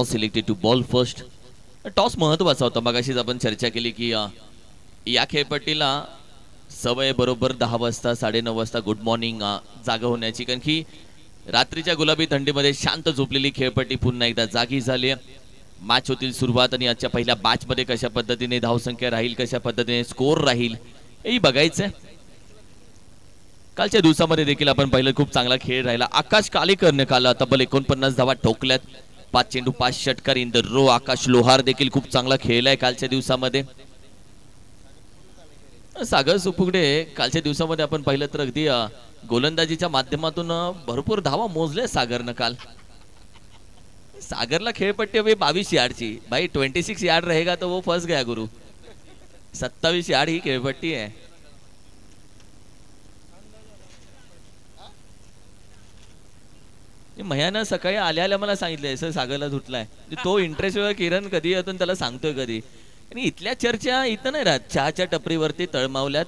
Selected to bowl first. Toss महत्वाचा होता. मगाशीच आपण चर्चा केली की या खेळपट्टीला सवय बरोबर 10 वाजता 9:30 वाजता गुड मॉर्निंग जागा होण्याची, कारण की रात्रीच्या गुलाबी थंडीमध्ये शांत झोपलेली खेळपट्टी पुन्हा एकदा जागी झाली. मॅच होतील सुरुवात आणि आजच्या पहिल्या मॅच मध्ये कशा पद्धतीने धावसंख्या राहील, कशा पद्धतीने स्कोर राहील हेही बघायचंय. कालच्या दिवसामध्ये देखील आपण पाहिलं खूप चांगला खेळ राहिला. आकाश कालेकरने काल तब्बल 49 धावा ठोकल्यात. 5 चेंडू 5 षटकार इन द रो. आकाश लोहार देखील खूप चांगला खेळलाय कालच्या दिवसामध्ये. सागर सुपुगडे कालच्या दिवसामध्ये आपण पाहिलं तर अगदी गोलंदाजीच्या माध्यमातून भरपूर धावा मोजले सागरनं काल. सागरला खेळपट्टी हवी 22 यार्डची. भाई 26 यार्ड रहेगा तो वो फंस गया गुरु. 27 यार्ड ही खेळपट्टी आहे. मयानं सकाळी आल्या मला सांगितलंय सर सागरला धुतलाय. तो इंटरेस्ट किरण कधी येतो त्याला सांगतोय कधी. आणि इथल्या चर्चा इथं नाही राहत. चहाच्या टपरीवरती, तळमावल्यात,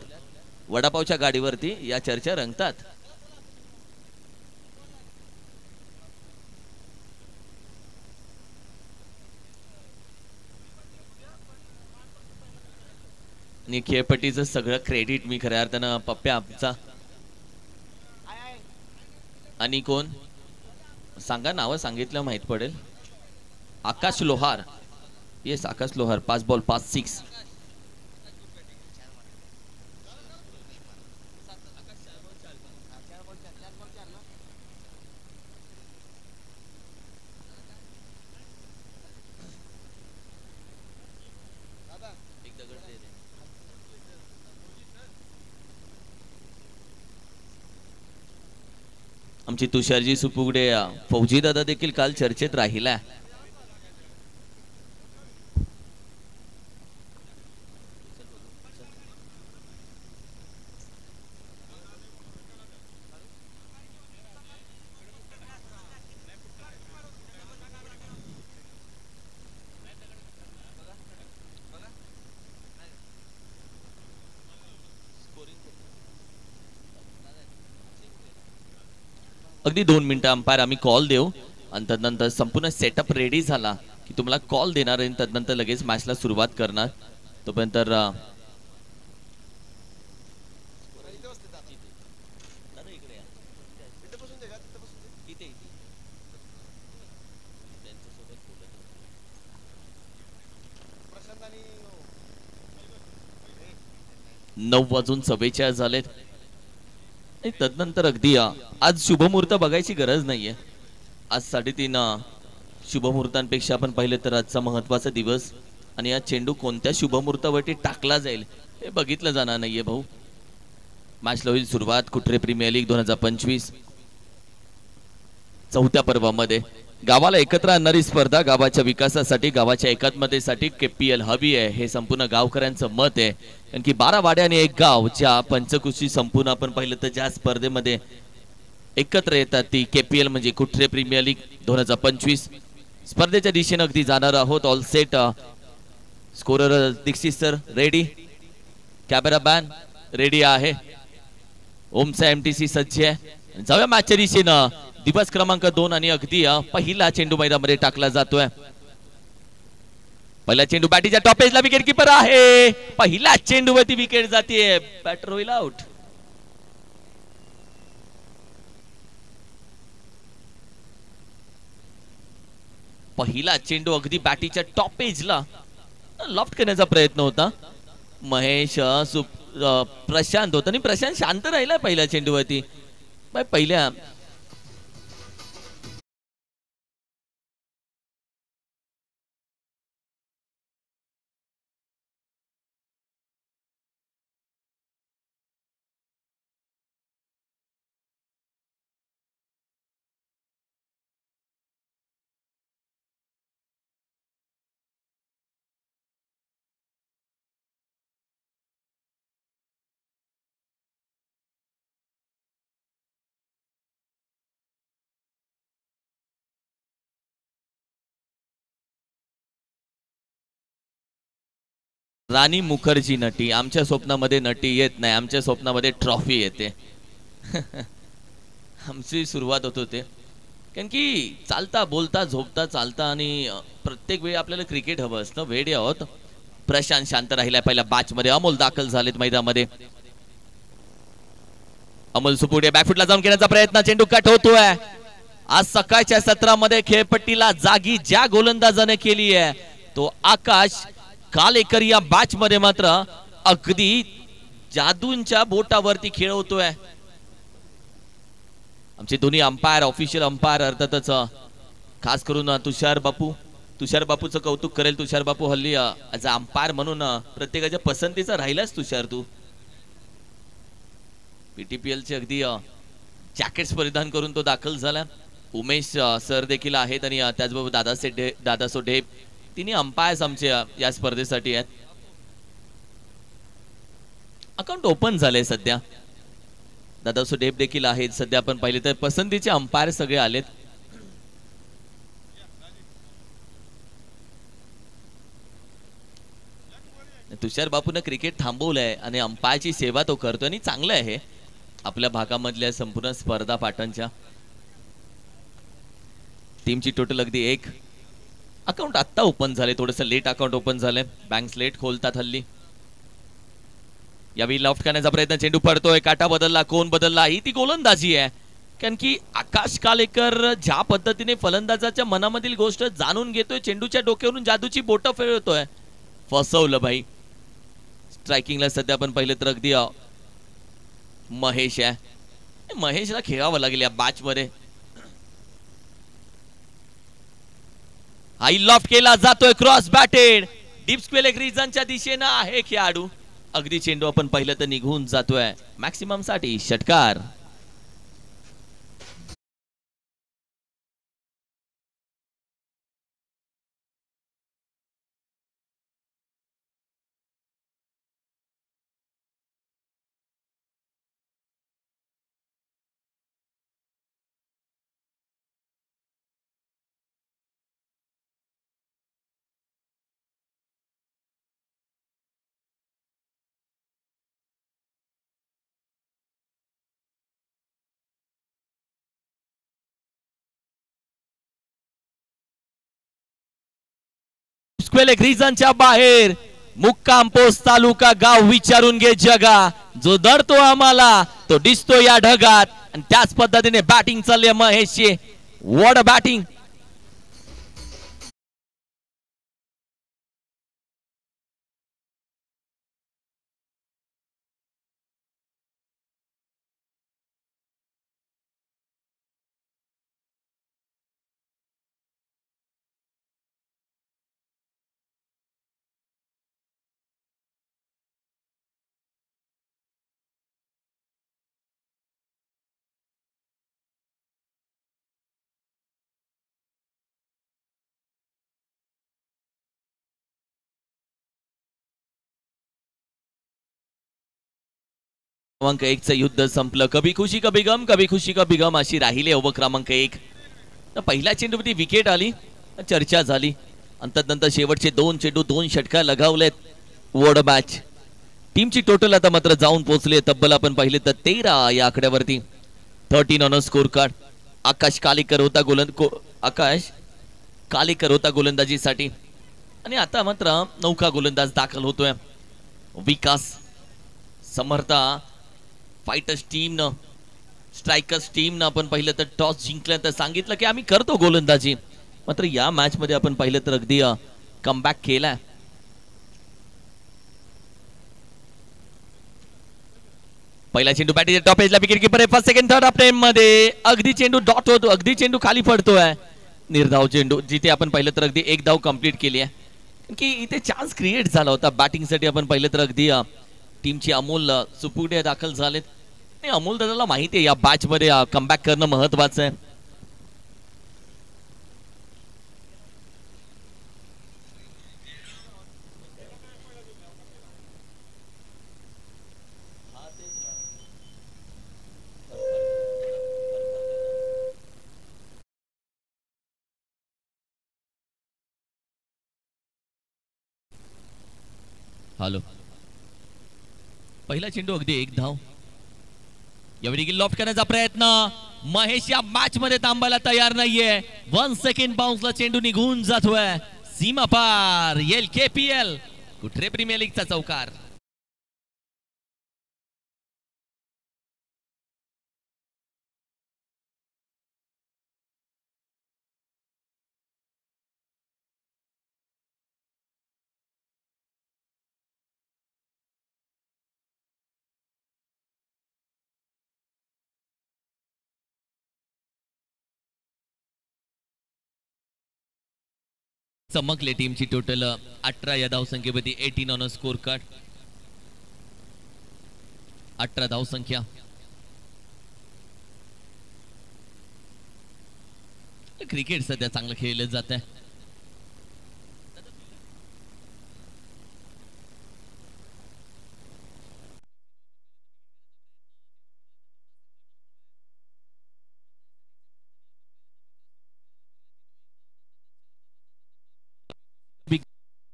वडापावच्या गाडीवरती या चर्चा रंगतात. आणि खेळपट्टीचं सगळं क्रेडिट मी खऱ्या अर्थानं पप्प्या आमचा. आणि कोण सांगा, नावं सांगितलं माहित पडेल. आकाश लोहार. येस आकाश लोहार. 5 बॉल 5 6. आमची तुषारजी सुपुगडे फौजी दादा देखील काल चर्चेत राहिला. अगदी 2 मिनिटं अंपायर आम्ही कॉल देऊ आणि तदनंतर संपूर्ण सेटअप रेडी झाला की तुम्हाला कॉल देणार आणि तदनंतर लगेच मॅचला सुरुवात करणार. तोपर्यंत नऊ वाजून 44 झालेत. तदनंतर अगदी आज शुभमुहूर्त बघायची गरज नाहीये. आज 3:30 शुभमुहूर्तांपेक्षा आपण पाहिलं तर आजचा महत्वाचा दिवस आणि या चेंडू कोणत्या शुभमुहूर्तावरती टाकला जाईल हे बघितलं जाणार नाहीये भाऊ. मॅचला होईल सुरुवात. कुठरे प्रीमियर लीग 2025 चौथ्या पर्वामध्ये गावाला एकत्र आणणारी स्पर्धा. गावाच्या विकासासाठी, गावाच्या एकात्मतेसाठी केपीएल हवी आहे हे संपूर्ण गावकऱ्यांचं मत आहे. कारण की 12 वाडे आणि 1 गाव ज्या पंचकुशी संपूर्ण आपण पाहिलं तर ज्या स्पर्धेमध्ये एकत्र येतात ती केपीएल म्हणजे कुठरे प्रीमियर लीग 2025 स्पर्धेच्या दिशेने अगदी जाणार आहोत. All set. Scorer Dixit sir ready. Camera man ready आहे. ओमचा एमटीसी सज्ज आहे. जाऊया मॅचच्या दिशेनं. दिवस क्रमांक 2 आणि अगदी पहिला चेंडू मैदानामध्ये टाकला जातोय. पहिला चेंडू बॅटीच्या टॉप एजला विकेट कीपर आहे. पहिला चेंडूवरती विकेट जाते. बॅटर होईल आउट. पहिला चेंडू अगदी बॅटीच्या टॉप एजला लॉफ्ट करण्याचा प्रयत्न होता. महेश प्रशांत होता आणि प्रशांत शांत राहिला पहिल्या चेंडूवरती. पहिल्या राणी मुखर्जी नटी. आमच्या स्वप्नामध्ये नटी येत नाही, आमच्या स्वप्नामध्ये ट्रॉफी येते. आमची सुरुवात होत होते. कारण की चालता बोलता झोपता चालता आणि प्रत्येक वेळी आपल्याला क्रिकेट हवं असतं. वेडे आहोत. प्रशांत शांत राहिलाय पहिल्या बॅच मध्ये. अमोल दाखल झालेत मैदानामध्ये. अमोल सुपुडे बॅकफुटला जाऊन घेण्याचा प्रयत्न. चेंडू कट होतोय. आज सकाळच्या सत्रामध्ये खेळपट्टीला जागी ज्या गोलंदाजाने केली आहे तो आकाश कालेकर या बॅच मध्ये मात्र अगदी जादूंच्या बोटावरती खेळवतोय. आमचे दोन्ही अंपायर ऑफिशियल अंपायर अर्थातच खास करून तुषार बापूचं कौतुक करेल. तुषार बापू हल्ली ॲज अ अंपायर म्हणून प्रत्येकाच्या पसंतीचा राहिलाच तुषार तू. पीटीपीएल चे अगदी जॅकेट्स परिधान करून तो दाखल झाला. उमेश सर देखील आहेत आणि त्याचबरोबर दादासो ढेप तिन्ही अंपायर्स आमचे या स्पर्धेसाठी आहेत. अकाउंट ओपन झाले सध्या. दादासो ढेप देखील आहेत. सध्या आपण पाहिले तर पसंतीचे अंपायर सगळे आलेत. तुषार बापून क्रिकेट थांबवलंय आणि अंपायरची सेवा तो करतोय आणि चांगलं आहे आपल्या भागामधल्या संपूर्ण स्पर्धा पाठांच्या. टीमची टोटल अगदी 1. अकाउंट आत्ता ओपन झाले. थोडंसं लेट अकाउंट ओपन झालंय. बँक्स लेट खोलतात हल्ली. यावेळी लॉफ्ट करण्याचा प्रयत्न. चेंडू पडतोय. काटा बदलला. कोण बदलला ही ती गोलंदाजी आहे. कारण की आकाश कालेकर ज्या पद्धतीने फलंदाजाच्या मनामधील गोष्ट जाणून घेतोय. चेंडूच्या डोक्यावरून जादूची बोटं फिरवतोय. फसवलं भाई. स्ट्रायकिंगला सध्या आपण पाहिलं तर अगदी महेश आहे. महेशला खेळावं लागेल या बॅच मध्ये. हाई लॉफ्ट केला जातोय. Cross batted. डीप स्क्वेअर रिजनच्या दिशेनं आहे खेळाडू. अगदी चेंडू आपण पाहिलं तर निघून जातोय. मॅक्सिमम साठी षटकार. ग्रीजनच्या बाहेर मुक्काम पोस्ट तालुका गाव विचारून घे जगा. जो दडतो आम्हाला तो दिसतो या ढगात. आणि त्याच पद्धतीने बॅटिंग चालली महेशची. What a batting. क्रमांक 1 चं युद्ध संपलं. कभी खुशी कभी गम, कभी खुशी कभी गम अशी राहिली ओव्हर क्रमांक 1. तर पहिल्या चेंडूवरती विकेट आली. चर्चा झाली. नंतर शेवटचे 2 चेंडू 2 षटकार लगावलेत. What a match. टीमची टोटल आता मात्र जाऊन पोहोचले तब्बल आपण पाहिले तर 13 या आकड्यावरती. 13 ऑन स्कोर कार्ड. आकाश कालेकर होता गोलंदाजीसाठी. आणि आता मात्र नौका गोलंदाज दाखल होतोय. विकास समर्था फायटर्स टीमनं स्ट्रायकर्स टीमनं आपण पाहिलं तर टॉस जिंकल्यानंतर सांगितलं की आम्ही करतो गोलंदाजी. मात्र या मॅच मध्ये आपण पाहिलं तर अगदी कमबॅक केलाय. पहिला चेंडू बॅटिंग टॉप एजला wicket keeper first second third frame मध्ये. अगदी चेंडू डॉट होतो. अगदी चेंडू खाली पडतोय. निर्धाव चेंडू जिथे आपण पाहिलं तर अगदी 1 धाव कंप्लीट केली आहे. की इथे चान्स क्रिएट झाला होता बॅटिंग साठी. आपण पाहिलं तर अगदी टीमची अमोल सुपुडे दाखल झालेत. आणि अमोल दादाला माहिती आहे या बॅच मध्ये कमबॅक करणं महत्वाचं आहे. हॅलो. पहिला चेंडू अगदी 1 धाव. यावेळी लॉफ्ट करण्याचा प्रयत्न. महेश या मॅच मध्ये थांबायला तयार नाहीये. 1 सेकंड बाउन्सला चेंडू निघून जातोय. सीमा पार. LKPL कुठे प्रीमियर लीगचा चौकार. चमकले टीमची टोटल 18 या धावसंख्येमध्ये 18 ऑन स्कोर कार्ड. 18 धावसंख्या. क्रिकेट सध्या चांगलं खेळलं जात आहे.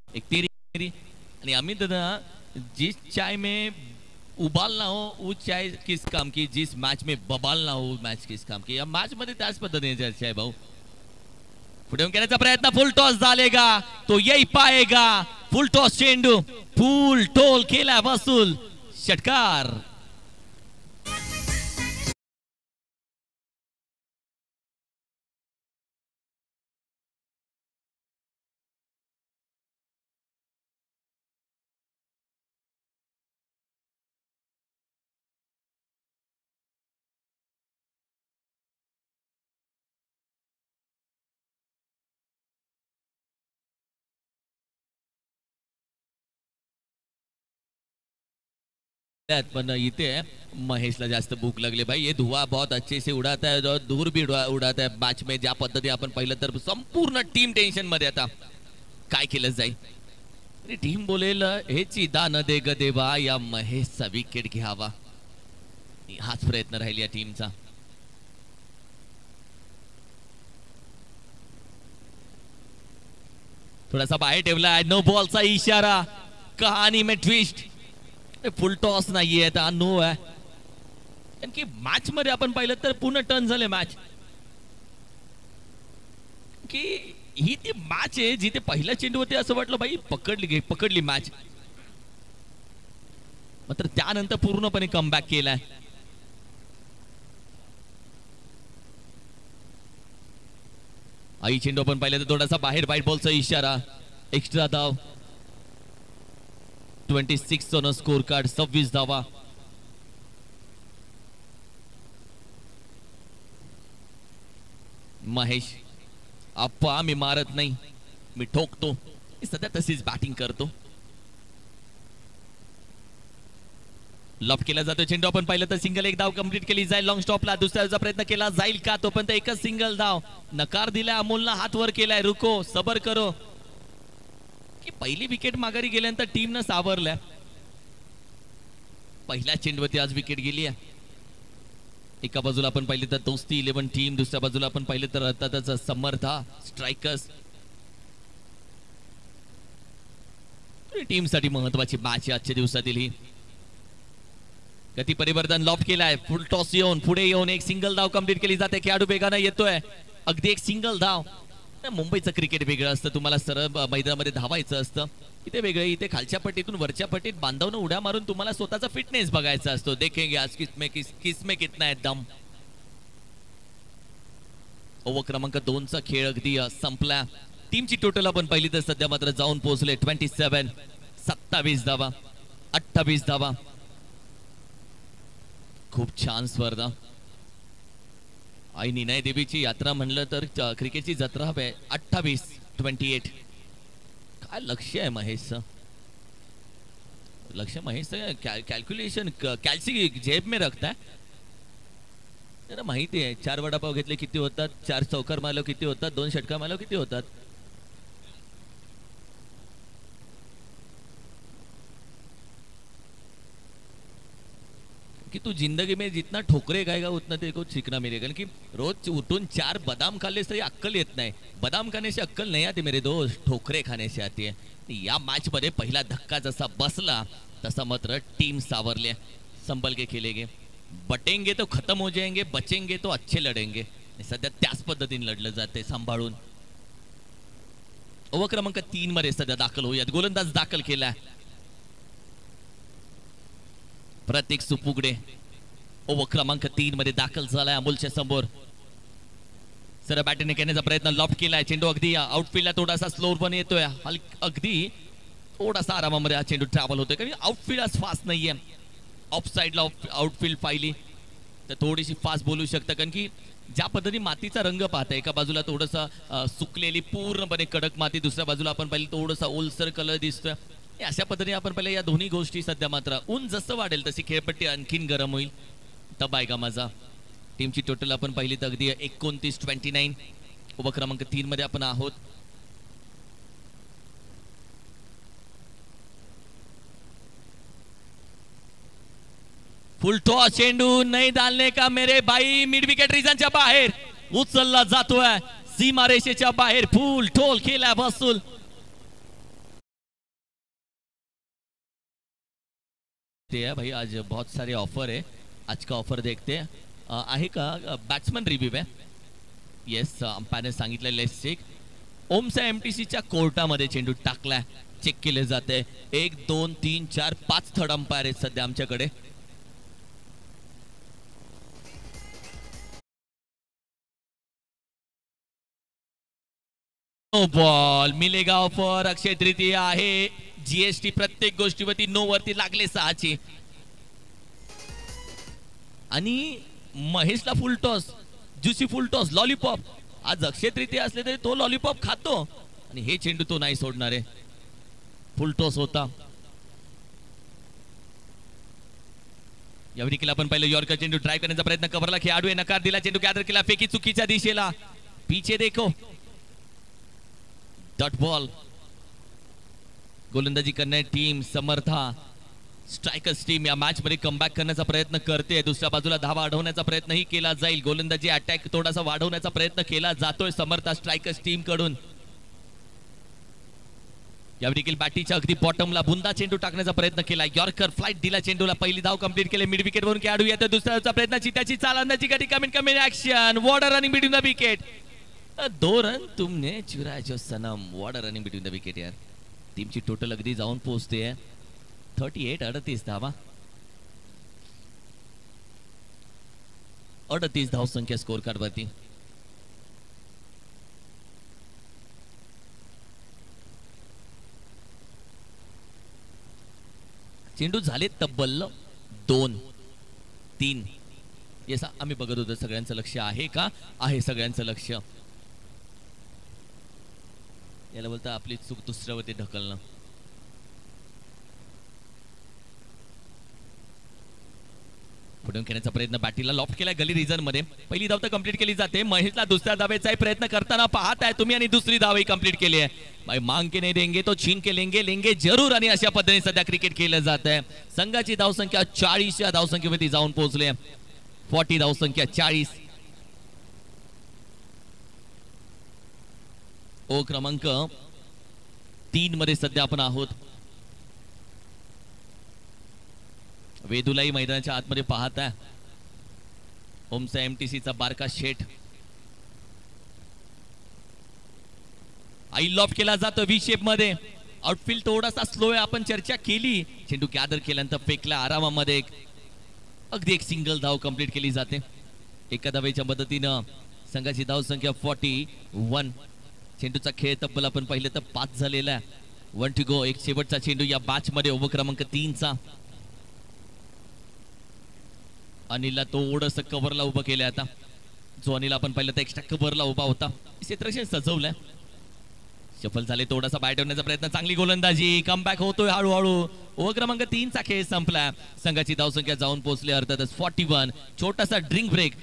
एक तेरी आणि अमित दादा, जिस चाय में उबालना हो वो चाय किस काम की, जिस मैच में बबालना हो मैच किस काम की. या मॅच मध्ये त्याच पद्धतीने चर्चा आहे भाऊ. पुढे येण्याचा प्रयत्न. फुल टॉस झालेगा तो यही पाएगा. फुल टॉस चेंडू फुल टोल केला वसूल. षटकार. पण इथे महेशला जास्त भूक लगले भाई. ये धुआं बहुत अच्छे से उड़ाता है और दूर भी उड़ाता है. मॅच में ज्या पद्धती आपण पाहिलं तर संपूर्ण टीम टेन्शन मध्ये. आता काय केलं जाईल. टीम बोलेल हे चिदा न दे ग देवा या महेशचा विकेट घ्यावा. हाच प्रयत्न राहील या टीमचा. थोडासा बाहेर ठेवला. नो बॉलचा इशारा. कहाणी में ट्विस्ट. फुल टॉस नाहीये आता. नो आहे. कारण की मॅच मध्ये आपण पाहिलं तर पूर्ण टर्न झाले मॅच. की ही ती मॅच आहे जिथे पहिला चेंडू होते असं वाटलं भाई पकडली मॅच. मात्र त्यानंतर पूर्णपणे कमबॅक केलाय. आई चेंडू आपण पाहिलं तर थोडासा बाहेर व्हाईट बॉलचा इशारा. एक्स्ट्रा धाव. 26 ऑन स्कोर कार्ड. 26 धावा. महेश आप्पा मी मारत नाही, मी ठोकतो. सध्या तशीच बॅटिंग करतो. लॉफ केला जातो चेंडू. आपण पाहिलं तर सिंगल एक धाव कंप्लीट केली जाईल. लॉंग स्टॉपला दुसऱ्याचा प्रयत्न केला जाईल का. तो पण एकच सिंगल धाव. नकार दिलाय. अमोलनं हात वर केलाय. रुको सबर करो. की पहिली विकेट माघारी गेल्यानंतर टीमनं सावरल्या. पहिल्या चेंडूवरती आज विकेट गेली आहे. एका बाजूला आपण पाहिले तर दोस्ती 11 टीम, दुसऱ्या बाजूला आपण पाहिले तर अर्थातच समर्था स्ट्रायकर्स. टीम साठी महत्वाची मॅच आजच्या दिवसातील ही. गती परिवर्तन लॉफ केलाय. फुल टॉस येऊन पुढे येऊन एक सिंगल धाव कंप्लीट केली जाते. खेळाडू वेगानं येतोय. अगदी एक सिंगल धाव. मुंबईचं क्रिकेट वेगळं असतं. तुम्हाला सरळ मैदानामध्ये धावायचं असतं. इथे वेगळं. इथे खालच्या पट्टीतून वरच्या पट्टीत बांधावून उड्या मारून तुम्हाला स्वतःचा फिटनेस बघायचा असतो. देखेंगे आज किसमें कितना है दम. ओव्हर क्रमांक 2 चा खेळ अगदी संपला. टीमची टोटल आपण पाहिली तर सध्या मात्र जाऊन पोहोचले 27. 27 धावा. 28 धावा. खूप छान स्पर्धा. आई निनाय देवीची यात्रा म्हणलं तर क्रिकेटची जत्रा आहे. 28. काय लक्ष आहे महेशचं. लक्ष महेशचं कॅल्क्युलेशन कॅल्सी जेब में रखता है. माहिती आहे 4 वडापाव घेतले किती होतात, 4 चौकार मारलो किती होतात, 2 षटकार मारलो किती होतात. कि तू जिंदगी में जितना ठोकरे खाएगा उतना तेरे को सीखना मिलेगा. कारण की रोज उठून 4 बदाम खाल्ले तरी अक्कल येत नाही. बदाम खाने से अक्कल नहीं आती मेरे दोस्त, ठोकरे खाने से आती है. या मॅच मध्ये पहिला धक्का जसा बसला तसा मात्र टीम सावरले. संभल के खेलेगे. बटेंगे तो खत्म हो जाएंगे, बचेंगे तो अच्छे लढेंगे. सध्या त्याच पद्धतीने लढलं जाते सांभाळून. ओव्हर क्रमांक 3 मध्ये सध्या दाखल होऊयात. गोलंदाज दाखल केला प्रतीक सुपुगडे. ओव्हर क्रमांक 3 मध्ये दाखल झालाय अमोलच्या समोर. सरळ बॅटिंग करण्याचा प्रयत्न, लॉफ्ट केलाय चेंडू. अगदी आउटफील्डला थोडासा स्लोअर पण येतोय. अगदी थोडासा आरामामध्ये हा चेंडू ट्रॅव्हल होतोय, कारण आउटफील्ड आज फास्ट नाहीये. ऑफ साईडला आउटफील्ड पाहिली तर थोडीशी फास्ट बोलू शकतं, कारण की ज्या पद्धतीने मातीचा रंग पाहता, एका बाजूला थोडंसं सुकलेली पूर्णपणे कडक माती, दुसऱ्या बाजूला आपण पाहिलं थोडंसं ओलसर कलर दिसतोय. अशा पद्धतीने आपण पाहिलं या दोन्ही गोष्टी. सध्या मात्र ऊन जसं वाढेल तशी खेळपट्टी आणखीन गरम होईल. तब आहे का माझा. टीमची टोटल आपण पाहिली तर अगदी 29-29. ओव्हर क्रमांक 3 मध्ये आपण आहोत. फुल टॉस चेंडू नाही डालने का मेरे भाई. मिड विकेट रिजनच्या बाहेर उचलला जातोय, सीमारेषेच्या बाहेर. फुल टोल केला बसूल. भाई आज बहुत सारे ऑफर है. आज का ऑफर देखते आहे का. बॅट्समन रिव्ह्यू आहे. येस, अंपायरने सांगितलं लेट्स चेक. ओमच्या एमटीसीच्या कोर्टामध्ये चेंडू टाकलाय, चेक केले जाते. 1 2 3 4 5 थर्ड अंपायर आहेत सध्या आमच्याकडे. नो बॉल मिलेगा ऑफर. अक्षय तृतीया आहे. जीएसटी प्रत्येक गोष्टीवरती नो वरती लागले 6ची. आणि महेशला फुल टॉस, ज्युसी फुल टॉस, लॉलीपॉप. आज अक्षय तृतीया असले तरी तो लॉलीपॉप खातो, आणि हे चेंडू तो नाही सोडणार आहे. फुल टॉस होता. यावेळी केला आपण पहिलं यॉर्कर चेंडू ड्राईव्ह करण्याचा प्रयत्न. कव्हरला खेळाडू नकार दिला. चेंडू गॅदर केला, फेकी चुकीच्या दिशेला. पीछे देखो. Dot ball. गोलंदाजी करणारी टीम समर्था स्ट्रायकर्स टीम या मॅच मध्ये कमबॅक करण्याचा प्रयत्न करते. दुसऱ्या बाजूला धावा वाढवण्याचा प्रयत्नही केला जाईल. गोलंदाजी अटॅक थोडासा वाढवण्याचा प्रयत्न केला जातोय समर्था स्ट्रायकर्स टीम कडून. यावेळी देखील बॅटीच्या अगदी बॉटमला बुंदा चेंडू टाकण्याचा प्रयत्न केला. यॉर्कर फ्लाइट दिला चेंडूला. पहिली धाव कंप्लीट केली. मिड विकेट वरून खेळाडू येतो. दुसऱ्याचा प्रयत्नाची त्याची चाल अंदाजी गती कमी action. Water running between the wicket. 2 run तुमने चुराया जो Sanam. Water running between the wicket यार. टीमची टोटल अगदी जाऊन पोहोचते 38 धावा. 38 धाव संख्या स्कोर कार्ड वरती. चेंडू झाले तब्बल 2-3. येस, आम्ही बघत होतो. सगळ्यांचं लक्ष आहे का. आहे सगळ्यांचं लक्ष. याला बोलता आपली चूक दुसऱ्यावरती ढकलणं. पुढून खेळण्याचा प्रयत्न. बॅटीला लॉफ्ट केलाय गली रिजन मध्ये. पहिली धाव तर कंप्लीट केली जाते. महेशला दुसऱ्या धावेचाही प्रयत्न करताना पाहत आहे तुम्ही, आणि दुसरी धावही कंप्लीट केली आहे. भाई मांग के नाही देंगे तो छीन के लेंगे जरूर. आणि अशा पद्धतीने सध्या क्रिकेट खेळलं जात आहे. संघाची धावसंख्या 40 या धावसंख्येवरती जाऊन पोहोचले. 40 धावसंख्या 40. ओ क्रमांक 3 मध्ये सध्या आपण आहोत. वेदुलाई मैदानाच्या आतमध्ये पाहत आहे. ओमचा एमटीसीचा बारका शेठ. आई लॉफ्ट केला जातो व्ही शेप मध्ये. आउटफील्ड थोडासा स्लो आहे, आपण चर्चा केली. चेंडू गॅदर केल्यानंतर फेकला आरामामध्ये. अगदी एक सिंगल धाव कंप्लीट केली जाते. एका धावेच्या मदतीनं संघाची धाव संख्या 41. चेंडूचा खेळ तब्बल आपण पाहिलं तर 5 झालेला आहे. 1 टू गो. एक शेवटचा चेंडू या बॅच मध्ये ओव्हर क्रमांक 3 चा. अनिलला थोडंसं कव्हरला उभं केलंय आता. जो अनिल आपण पाहिलं तर एक्स्ट्रा कव्हरला उभा होता. क्षेत्रक्षण सजवलंय. सफल झाले. थोडासा बाहेर ठेवण्याचा प्रयत्न. चांगली गोलंदाजी. कमबॅक होतोय हळूहळू. ओव्हर क्रमांक 3 चा खेळ संपला. संघाची धावसंख्या जाऊन पोहोचली अर्थातच 41. छोटासा ड्रिंक ब्रेक.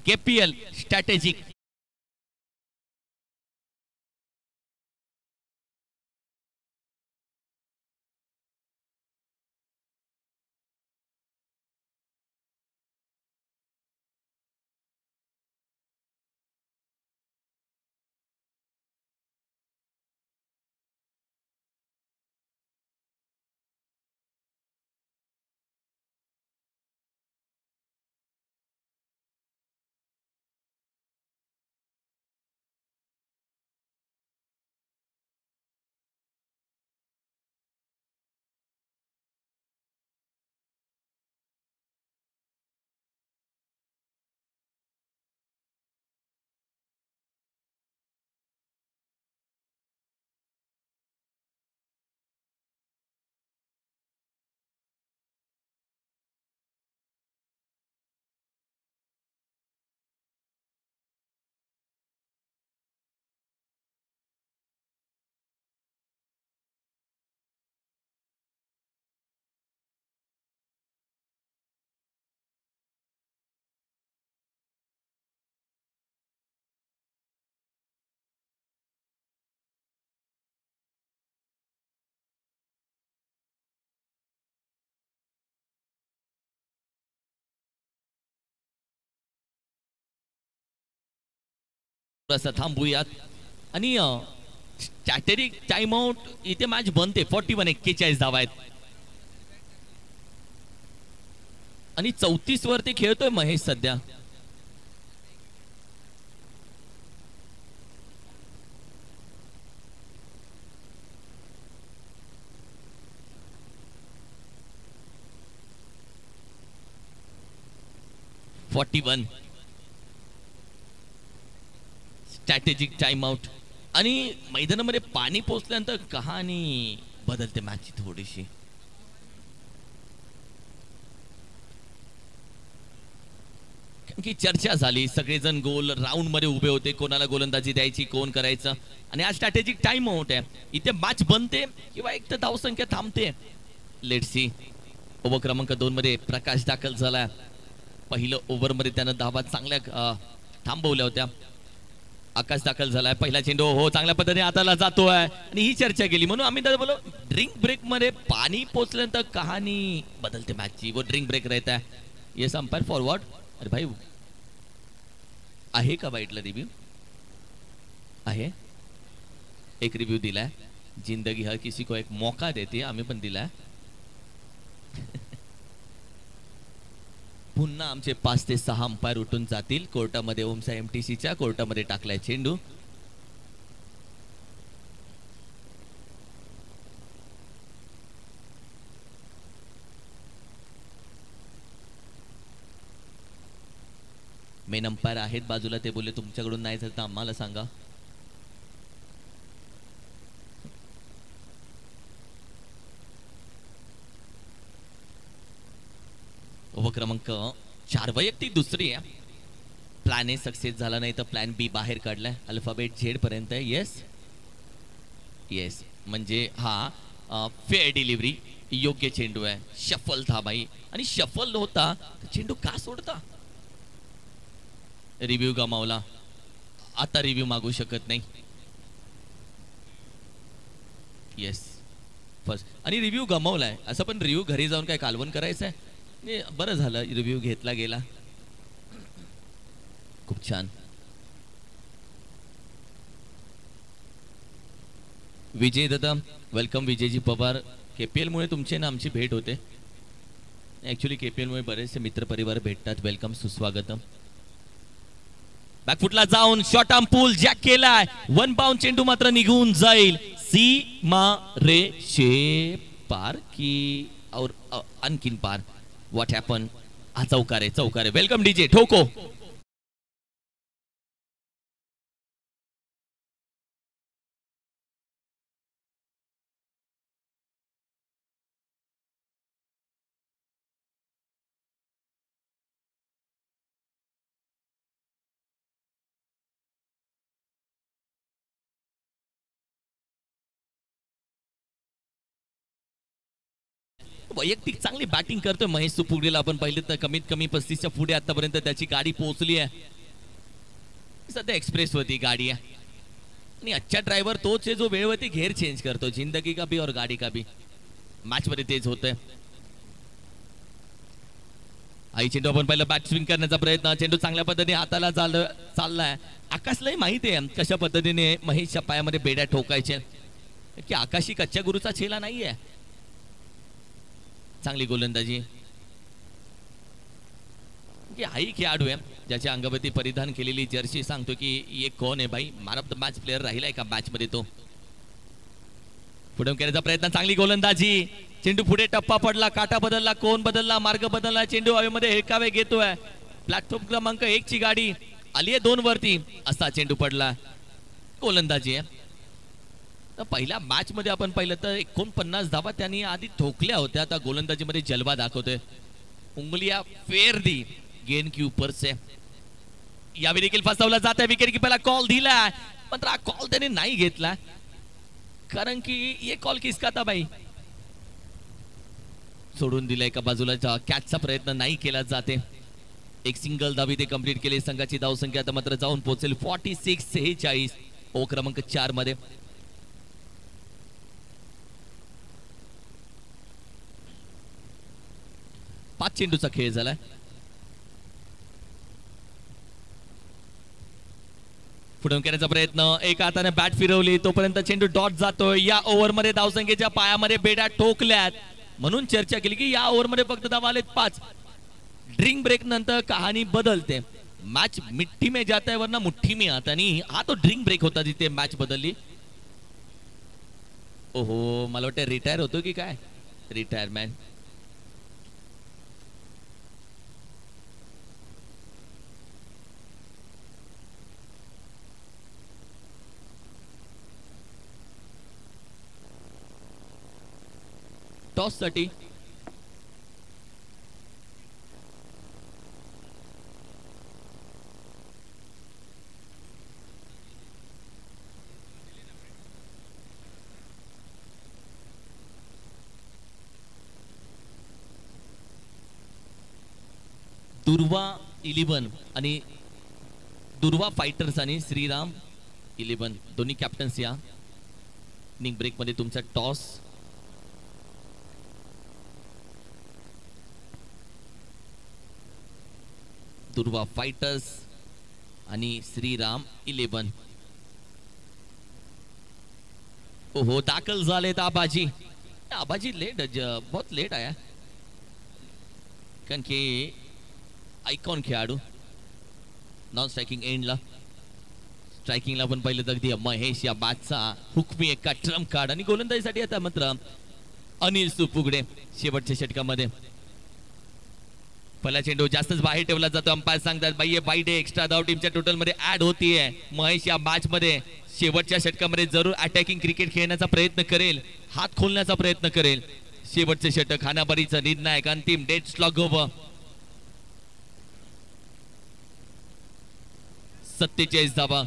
केपीएल स्ट्रॅटेजिक थोडासा थांबूयात आणि स्ट्रॅटेजिक टाइम आउट इथे मॅच बनते. 41 धावा आहेत आणि 34 वरती खेळतोय महेश सध्या. स्ट्रॅटेजिक टाइम आउट आणि मैदानामध्ये पाणी पोचल्यानंतर कहाणी बदलते मॅचची थोडीशी. की चर्चा झाली, सगळेजण गोल राऊंड मध्ये उभे होते, कोणाला गोलंदाजी द्यायची, कोण करायचं. आणि हा स्ट्रॅटेजिक टाइम आउट आहे, इथे मॅच बनते किंवा एक तर धावसंख्या थांबते. Let's see. ओव्हर क्रमांक 2 मध्ये प्रकाश दाखल झाला. पहिलं ओव्हर मध्ये त्यानं धावा चांगल्या थांबवल्या होत्या. आकाश दाखल झालाय. पहिला चेंडू हो चांगल्या पद्धतीने हाताला जातोय आणि ही चर्चा केली म्हणून आम्ही तर बोलो ड्रिंक ब्रेक मध्ये पाणी पोचल्यानंतर कहाणी बदलते मॅचची. वो ड्रिंक ब्रेक रहता है. Yes umpire forward. अरे भाई आहे का वाईटला रिव्ह्यू आहे. एक रिव्ह्यू दिलाय. जिंदगी हर किसी को एक मौका देते, आम्ही पण दिलाय. पुन्हा आमचे 5 ते 6 अंपायर उठून जातील. कोर्टामध्ये ओमसा एमटीसीच्या कोर्टामध्ये टाकलाय चेंडू. मेन अंपायर आहेत बाजूला. ते बोलले तुमच्याकडून नाही झालं तर आम्हाला सांगा. ओव्हर क्रमांक 4 वैयक्तिक दुसरी आहे. प्लॅन ए सक्सेस झाला नाही तर प्लॅन बी बाहेर काढलाय. अल्फाबेट झेड पर्यंत. येस येस म्हणजे हा फेअर डिलिव्हरी, योग्य चेंडू आहे. शफल था भाई आणि शफल होता चेंडू का सोडता. रिव्ह्यू गमावला. आता रिव्ह्यू मागू शकत नाही. येस फर्स्ट आणि रिव्ह्यू गमावलाय. असं पण रिव्ह्यू घरी जाऊन काय कालवण करायचं आहे. बरं झालं रिव्ह्यू घेतला गेला. खूप छान. विजय दादा वेलकम. विजयजी पवार. केपीएल मुळे तुमचे ना आमची भेट होते. ऍक्च्युली केपीएल मुळे बरेचसे मित्र परिवार भेटतात. वेलकम सुस्वागतम. बॅकफुटला जाऊन शॉर्ट आर्म पूल जॅक केलाय. 1 बाउंड चेंडू मात्र निघून जाईल सीमा रेषे पार की और आणखीन पार. What happen. हा चौकार आहे. चौकार आहे. वेलकम डीजे ठोको. वैयक्तिक चांगली बॅटिंग करतोय महेश सुपुगडेला. आपण पाहिलं तर कमीत कमी 35च्या पुढे आतापर्यंत त्याची गाडी पोहोचली आहे. सध्या एक्सप्रेस वरती गाडी आहे आणि अच्छा ड्रायव्हर तोच आहे जो वेळवरती घेर चेंज करतो. जिंदगी का भी और गाडी का भी. मॅच मध्ये तेच होतंय. आई चेंडू आपण पहिला बॅट स्विंग करण्याचा प्रयत्न. चेंडू चांगल्या पद्धतीने हाताला चाललाय. आकाशलाही माहिती आहे कशा पद्धतीने महेशच्या पायामध्ये बेड्या ठोकायच्या की आकाशी कच्च्या गुरुचा चेला नाहीये. चांगली गोलंदाजी. हाही खेळाडू आहे ज्याच्या अंगावरती परिधान केलेली जर्सी सांगतो की ये कोण आहे भाई. Man of the match player राहिलाय का मॅच मध्ये तो. पुढे करण्याचा प्रयत्न. चांगली गोलंदाजी. चेंडू पुढे टप्पा पडला. काटा बदलला. कोण बदलला. मार्ग बदलला. चेंडू हवेमध्ये हेकावे घेतोय. प्लॅटफॉर्म क्रमांक 1 ची गाडी आली आहे 2 वरती. असा चेंडू पडला. गोलंदाजी आहे. पहिल्या मॅच मध्ये आपण पाहिलं तर 49 धावा त्यांनी आधी ठोकल्या होत्या. आता गोलंदाजी मध्ये जलवा दाखवतोय. उंगलिया फेर दी गेंद की ऊपर से. यावेळी देखील फसवला जात आहे. विकेट किपरला कॉल दिला मात्र हा कॉल त्याने नाही घेतला कारण की ये कॉल किसका था भाई. सोडून दिलाय एका बाजूला. कॅचचा प्रयत्न नाही केला जाते. एक सिंगल धावी ते कंप्लीट केली. संघाची धावसंख्या आता मात्र जाऊन पोहोचेल 46-46 ओ क्रमांक 4 मध्ये. 5 चेंडूचा खेळ झालाय. पुढून करण्याचा प्रयत्न, एका हाताने बॅट फिरवली तोपर्यंत चेंडू डॉट जातोय. या ओव्हरमध्ये धावसंख्येच्या पायामध्ये बेड्या ठोकल्यात, म्हणून चर्चा केली की या ओव्हरमध्ये फक्त धावा आलेत 5. ड्रिंक ब्रेक नंतर कहाणी बदलते. मॅच मिट्टी में जाता है वरना मुठ्ठी में आता नहीं. हा तो ड्रिंक ब्रेक होता जिथे मॅच बदलली. ओहो, मला वाटतं रिटायर होतो की काय. रिटायरमेंट. टॉस साठी दुर्वा 11 आणि दुर्वा फायटर्स आणि श्रीराम 11 दोन्ही कॅप्टन्स या इनिंग ब्रेक मध्ये. तुमचा टॉस दुर्वा फायटर्स आणि श्रीराम 11. ओहो, दाखल झालेत आबाजी. आबाजी लेट, बहुत लेट आया कारण की आयकॉन खेळाडू नॉन स्ट्रायकिंग एंडला. स्ट्रायकिंगला पण पहिलं अगदी महेश या बॅटचा हुकमी एका ट्रम्प कार्ड आणि गोलंदाजीसाठी आता मात्र अनिल सुपुगडे शेवटच्या षटकामध्ये. पहिला चेंडू जास्तच बाहेर ठेवला जातो. अंपायर सांगतात बाई बाईट एक्स्ट्रा धाव टीमच्या टोटल मध्ये ऍड होतीये. महेश या मॅच मध्ये शेवटच्या षटकामध्ये जरूर अटॅकिंग क्रिकेट खेळण्याचा प्रयत्न करेल, हात खोलण्याचा प्रयत्न करेल. शेवटचे षटक हाणामारीचा निर्णायक अंतिम डेड स्लॉग ओव्हर. 47 धावा.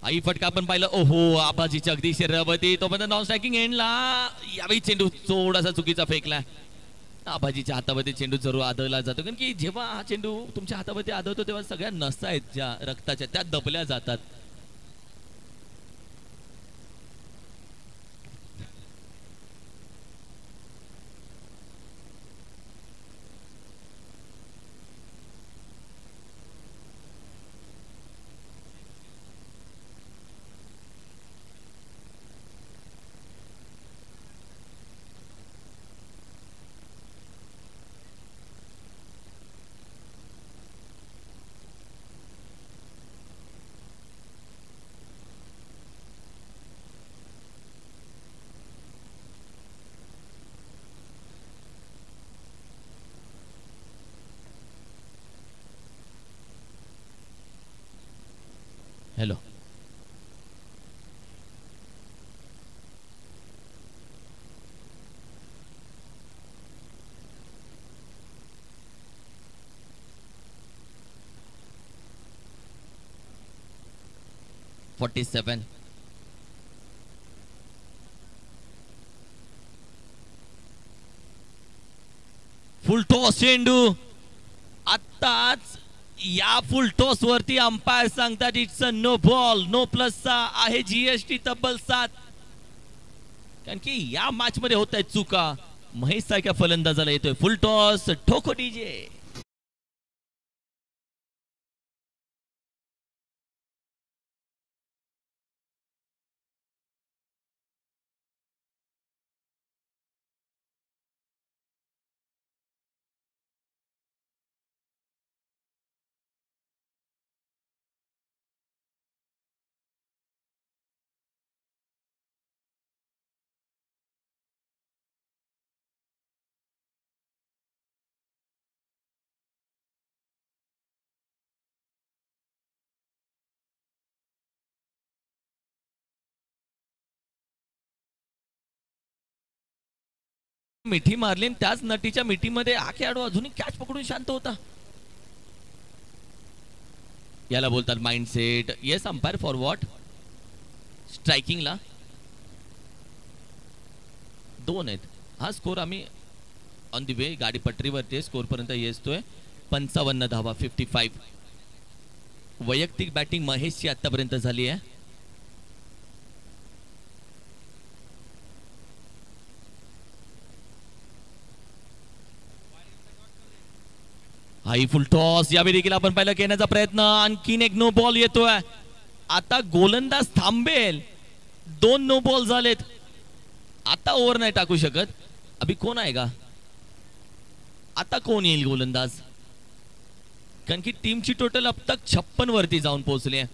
आई फटका पण पाहिलं. ओहो, आबाजीच्या अगदी शरीरावरती तोपर्यंत नॉन स्ट्रायकिंग एंडला. यावेळी चेंडू थोडासा चुकीचा फेकला. आबाजीच्या हातावरती चेंडू जरूर आदळला जातो कारण की जेव्हा हा चेंडू तुमच्या हातावरती आदळतो तेव्हा सगळ्या नसा आहेत ज्या रक्ताच्या त्या दबल्या जातात. हॅलो, $47. फुल टॉस चेंडू. आत्ताच या फुल टॉस वरती अंपायर सांगतात it's a no ball. No plus आहे जीएसटी तब्बल 7. कारण की या मॅच मध्ये होत आहेत चुका. महेश सारख्या फलंदाजाला येतोय फुल टॉस. ठोको डीजे. मिठी मारली त्याच नटीच्या मिठीमध्ये हा खेळाडू अजूनही कॅच पकडून शांत होता. याला बोलतात mindset. Yes umpire for what. स्ट्रायकिंगला 2 आहेत. हा स्कोर आम्ही ऑन दी वे गाडी पटरीवरती स्कोर पर्यंत येतोय. 55 धावा 55. वैयक्तिक बॅटिंग महेशची आतापर्यंत झाली आहे. हाई फुल टॉस यावेळी देखील आपण पाहिलं घेण्याचा प्रयत्न आणखीन एक नो बॉल येतोय आता गोलंदाज थांबेल 2 नो बॉल झालेत आता ओव्हर नाही टाकू शकत अभि कोण आहे का आता कोण येईल गोलंदाज कारण की टीमची टोटल अब तक 56 वरती जाऊन पोहोचली आहे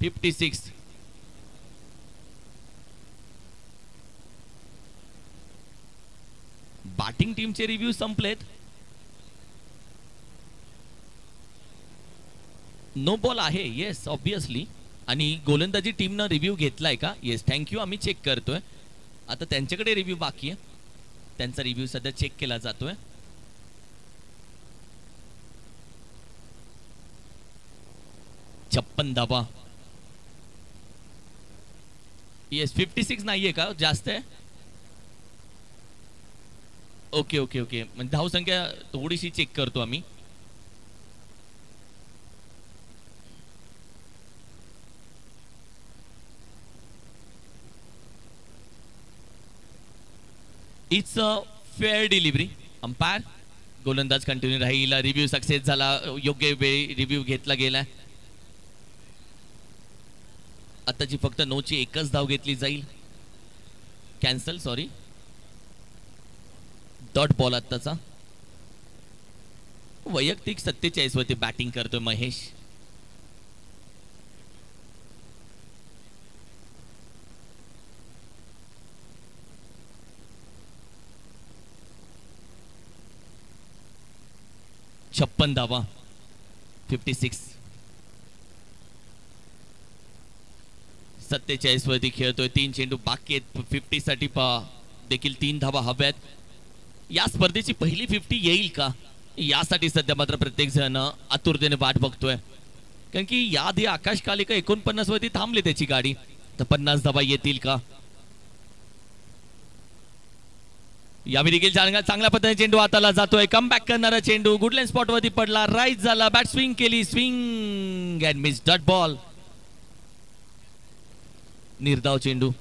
56 बॅटिंग टीमचे रिव्ह्यू संपलेत नो बॉल आहे येस ऑब्विसली आणि गोलंदाजी टीमनं रिव्ह्यू घेतलाय का येस थँक्यू आम्ही चेक करतोय आता त्यांच्याकडे रिव्ह्यू बाकी आहे त्यांचा रिव्ह्यू सध्या चेक केला जातोय 56 धावा येस 56 नाहीये का जास्त आहे ओके ओके ओके म्हणजे धावसंख्या थोडीशी चेक करतो आम्ही it's a fair delivery umpire गोलंदाज कंटिन्यू राहील रिव्ह्यू सक्सेस झाला योग्य वेळी रिव्ह्यू घेतला गेलाय आताची फक्त नोची एकच धाव घेतली जाईल कॅन्सल सॉरी डॉट बॉल आताचा वैयक्तिक 47 वरती बॅटिंग करतोय महेश छप्पन धावा 56 47 वरती खेळतोय 3 चेंडू बाकी आहेत 50 साठी देखील 3 धावा हव्यात या स्पर्धेची पहिली 50 येईल का यासाठी सध्या मात्र प्रत्येक जण आतुरतेने वाट बघतोय कारण की याआधी आकाश कालिका 49 वरती थांबले त्याची गाडी तर 50 धावा येतील का यावेळी देखील चांगल्या पद्धतीने चेंडू हाताला जातोय कमबॅक करणारा चेंडू गुडलँड स्पॉट वरती पडला राईट झाला बॅट स्विंग केली swing and miss dot ball निर्धाव चेंडू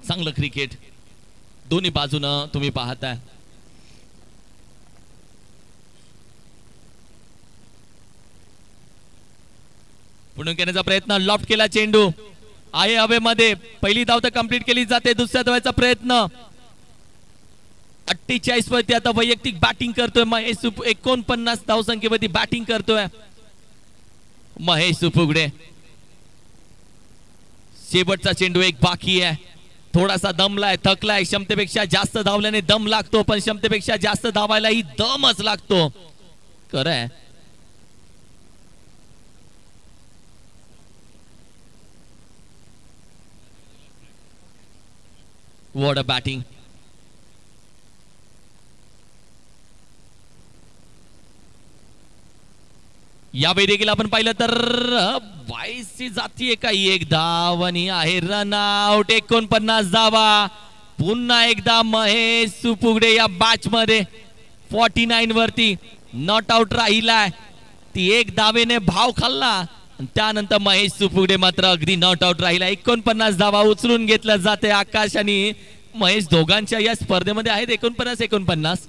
चांगलं क्रिकेट दोन्ही बाजूनं तुम्ही पाहताय पुढून करण्याचा प्रयत्न लॉफ्ट केला चेंडू आहे हवेमध्ये पहिली धाव तर कंप्लीट केली जाते दुसऱ्या धावाचा प्रयत्न 48 वरती आता वैयक्तिक बॅटिंग करतोय महेश 49 धावसंख्येवरती बॅटिंग करतोय महेश सुपुगडे शेवटचा चेंडू एक बाकी आहे थोडासा दमलाय थकलाय क्षमतेपेक्षा जास्त धावल्याने दम लागतो पण क्षमतेपेक्षा जास्त धावायलाही दमच लागतो खरंय व्हॉट अ बॅटिंग यावेळी देखील आपण पाहिलं तर वाईसची जातीये काही एक धाव आणि आहे रन आउट 49 धावा पुन्हा एकदा महेश सुपुगडे या बॅच मध्ये 49 वरती नॉट आउट राहिलाय ती एक धावेने भाव खाल्ला त्यानंतर महेश सुपुगडे मात्र अगदी नॉट आउट राहिला 49 धावा उचलून घेतल्या जाते आकाश आणि महेश दोघांच्या या स्पर्धेमध्ये आहेत 49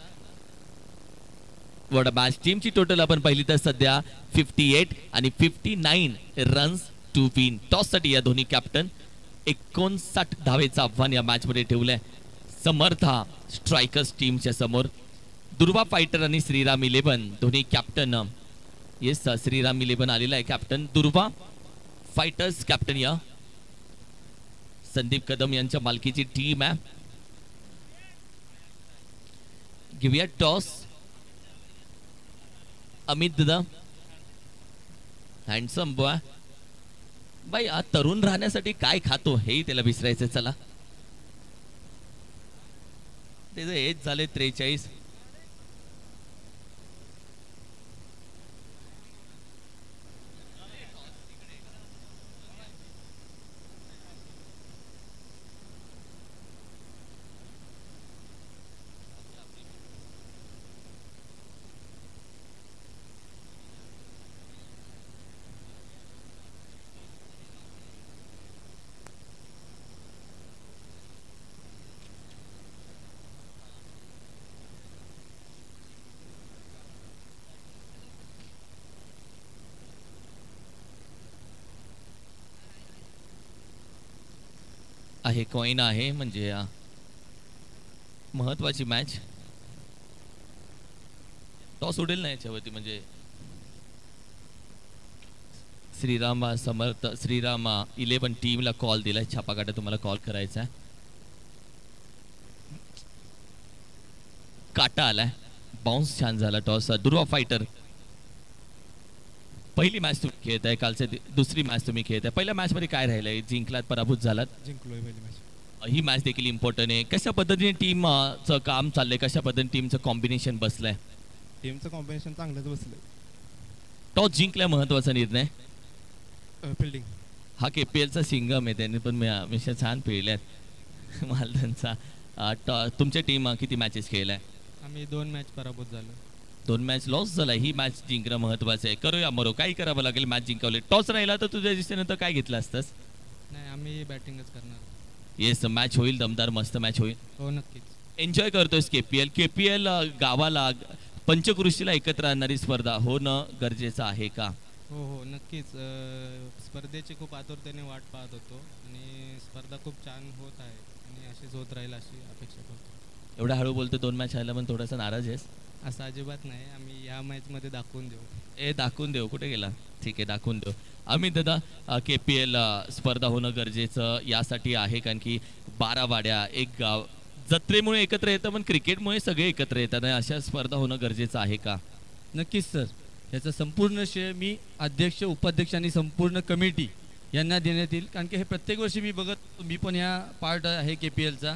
वॉट अ बॅच टीमची टोटल आपण पाहिली तर सध्या 58 आणि 59 रन्स टू विन टॉस साठी या दोन्ही कॅप्टन 59 धावेचं आव्हान या मॅच मध्ये ठेवलंय समर्था स्ट्रायकर्स टीमच्या समोर दुर्वा फायटर आणि श्रीराम 11 दोन्ही कॅप्टन येस श्रीराम 11 आलेला आहे कॅप्टन दुर्वा फायटर्स कॅप्टन या संदीप कदम यांच्या मालकीची टीम आहे घेऊया टॉस अमित दादा हँडसम बॉय बाई तरुण राहण्यासाठी काय खातो हेही त्याला विसरायचं चला त्याचं एज झाले 43 आहे, कॉइन आहे, म्हणजे महत्वाची मॅच. टॉस उडेल ना याच्यावरती, म्हणजे श्रीराम समर्थ श्रीराम 11 टीमला कॉल दिलाय, छापाकाटा तुम्हाला कॉल करायचा आहे. काटा आलाय, बाउन्स छान झाला टॉस. दुर्वा फायटर पहिली मॅच तुम्ही खेळताय, कालचे दुसरी मॅच तुम्ही खेळताय. पहिल्या मॅच मध्ये काय राहिलंय, जिंकलात पराभूत झालात? जिंकलोय पहिली मॅच. ही मॅच देखील इम्पॉर्टंट आहे. कशा पद्धतीने टीमचं काम चाललंय, कशा पद्धतीने टीमचं कॉम्बिनेशन बसलंय? टीमचं कॉम्बिनेशन चांगलंच बसलंय. टॉस जिंकल्या महत्वाचा निर्णय. फिल्डिंग हा केपीएलचा सिंगम आहे, त्यांनी पण मिशा छान खेळल्यात मालधनचा. तुमच्या टीम किती मॅचेस खेळलाय? आम्ही 2 मॅच पराभूत झालो. 2 मॅच लॉस झाला. ही मॅच जिंकणं महत्वाचं आहे. करूया मरो, काही करावं लागेल मॅच जिंकवले. टॉस राहिला तर तुझ्या दिसते तर काय घेतलं असतंस? नाही, आम्ही बॅटिंगच करणार. येस, मॅच होईल दमदार, मस्त मॅच होईल. हो नक्कीच. एन्जॉय करतोयस केपीएल गावाला पंचकृषीला एकत्र आणणारी स्पर्धा होणं गरजेचं आहे का? हो हो नक्कीच. स्पर्धेची खूप आतुरतेने वाट पाहत होतो आणि स्पर्धा खूप छान होत आहे आणि अशीच होत राहील अशी अपेक्षा करतो. एवढा हळू बोलतो, 2 मॅच आला पण थोडासा नाराज आहेस? असं अजिबात नाही, आम्ही या मॅचमध्ये दाखवून देऊ. दाखवून देऊ, कुठे गेला? ठीक आहे, दाखवून देऊ. आम्ही दादा केपीएल स्पर्धा होणं गरजेचं यासाठी आहे, कारण की 12 वाड्या एक गाव जत्रेमुळे एकत्र येतं, पण क्रिकेटमुळे सगळे एकत्र येतात. अशा स्पर्धा होणं गरजेचं आहे का? नक्कीच सर, याचं संपूर्ण श्रेय मी अध्यक्ष, उपाध्यक्ष आणि संपूर्ण कमिटी यांना देण्यात येईल. कारण की हे प्रत्येक वर्षी मी पण ह्या पार्ट आहे केपीएलचा,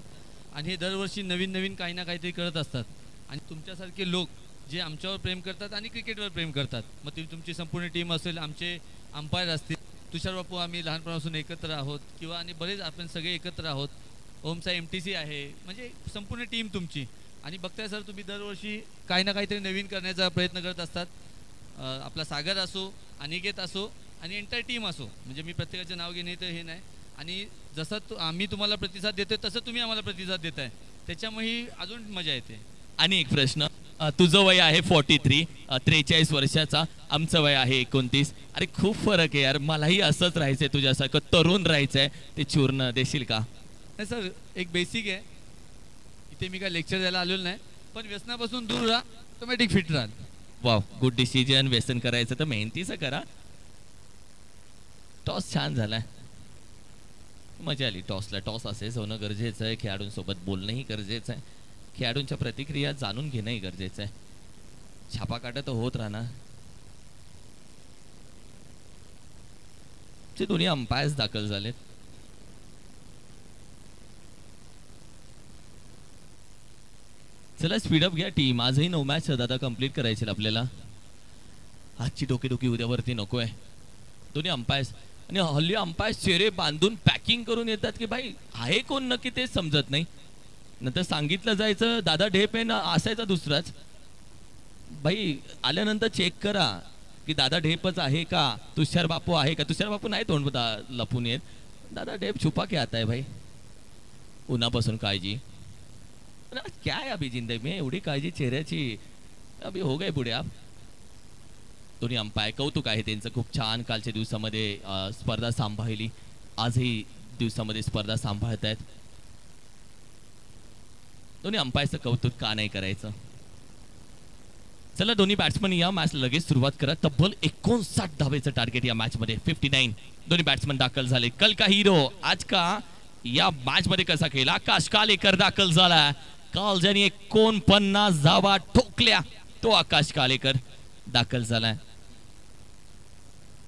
आणि हे दरवर्षी नवीन नवीन काही ना काहीतरी करत असतात. आणि तुमच्यासारखे लोक जे आमच्यावर प्रेम करतात आणि क्रिकेटवर प्रेम करतात, मग तुमची संपूर्ण टीम असेल, आमचे अंपायर असतील, तुषार बापू, आम्ही लहानपणापासून एकत्र आहोत, किंवा आणि बरेच आपण सगळे एकत्र आहोत. ओमचा MTC आहे, म्हणजे संपूर्ण टीम तुमची. आणि बघताय सर, तुम्ही दरवर्षी काही ना काहीतरी नवीन करण्याचा प्रयत्न करत असतात. आपला सागर असो, अनिकेत असो आणि एंटायर टीम असो, म्हणजे मी प्रत्येकाचे नाव घेणे तर हे नाही. आणि जसं आम्ही तुम्हाला प्रतिसाद देतोय तसं तुम्ही आम्हाला प्रतिसाद देताय, त्याच्यामुळे अजून मजा येते. आणि एक प्रश्न, तुझं वय आहे 43 वर्षाचा, आमचं वय आहे 29. अरे खूप फरक आहे यार, मलाही असंच राहायचंय, तुझ्यासारखं तरुण राहायचंय. ते चूर्ण देशील का? नाही सर, एक बेसिक आहे, इथे मी काय लेक्चर द्यायला आलेलो नाही, पण व्यसनापासून दूर राहा, ऑटोमॅटिक फिट राहाल. Wow, good decision. व्यसन करायचं तर मेहनतीचं करा. टॉस छान झालाय, मजा आली टॉसला. टॉस असेच होणं गरजेचं आहे, खेळाडूंसोबत बोलणंही गरजेचं आहे, खेळाडूंच्या प्रतिक्रिया जाणून घेणंही गरजेचं आहे. छापाकाटा तर होत राहणार. जे दोन्ही अंपायर्स दाखल झालेत. चला स्पीडअप घ्या टीम, आजही 9 मॅच दादा कंप्लीट करायचे आपल्याला. आजची डोकेदुखी उद्यावरती नको आहे. दोन्ही अंपायर्स, आणि हल्ली अंपायर्स चेहरे बांधून पॅकिंग करून येतात की भाई आहे कोण नक्की तेच समजत नाही. नंतर सांगितलं जायचं दादा ढेप आहे ना, असायचा दुसराच. भाई आल्यानंतर चेक करा की दादा ढेपच आहे का, तुषार बापू आहे का. तुषार बापू नाही तोंड लपून येत, दादा ढेप छुपा के आता है भाई. उन्हापासून काळजी. क्या है अभी जिंदगी में एवढी काळजी चेहऱ्याची, अभी हो गए बुढे आप. दोन्ही अंपायर कौतुक आहे त्यांचं, खूप छान कालच्या दिवसामध्ये स्पर्धा सांभाळली, आजही दिवसामध्ये स्पर्धा सांभाळत आहेत. दोन्ही अंपायरचं कौतुक का नाही करायचं. चला दोन्ही बॅट्समन या मॅच लगेच सुरुवात करा. तब्बल 59 धावेचं टार्गेट या मॅच मध्ये, 59. दोन्ही बॅट्समन दाखल झाले. कल का हिरो आज का या मॅच मध्ये कसा खेळला, आकाश कालेकर दाखल झाला. काल ज्याने 49 धावा ठोकल्या तो आकाश कालेकर दाखल झालाय.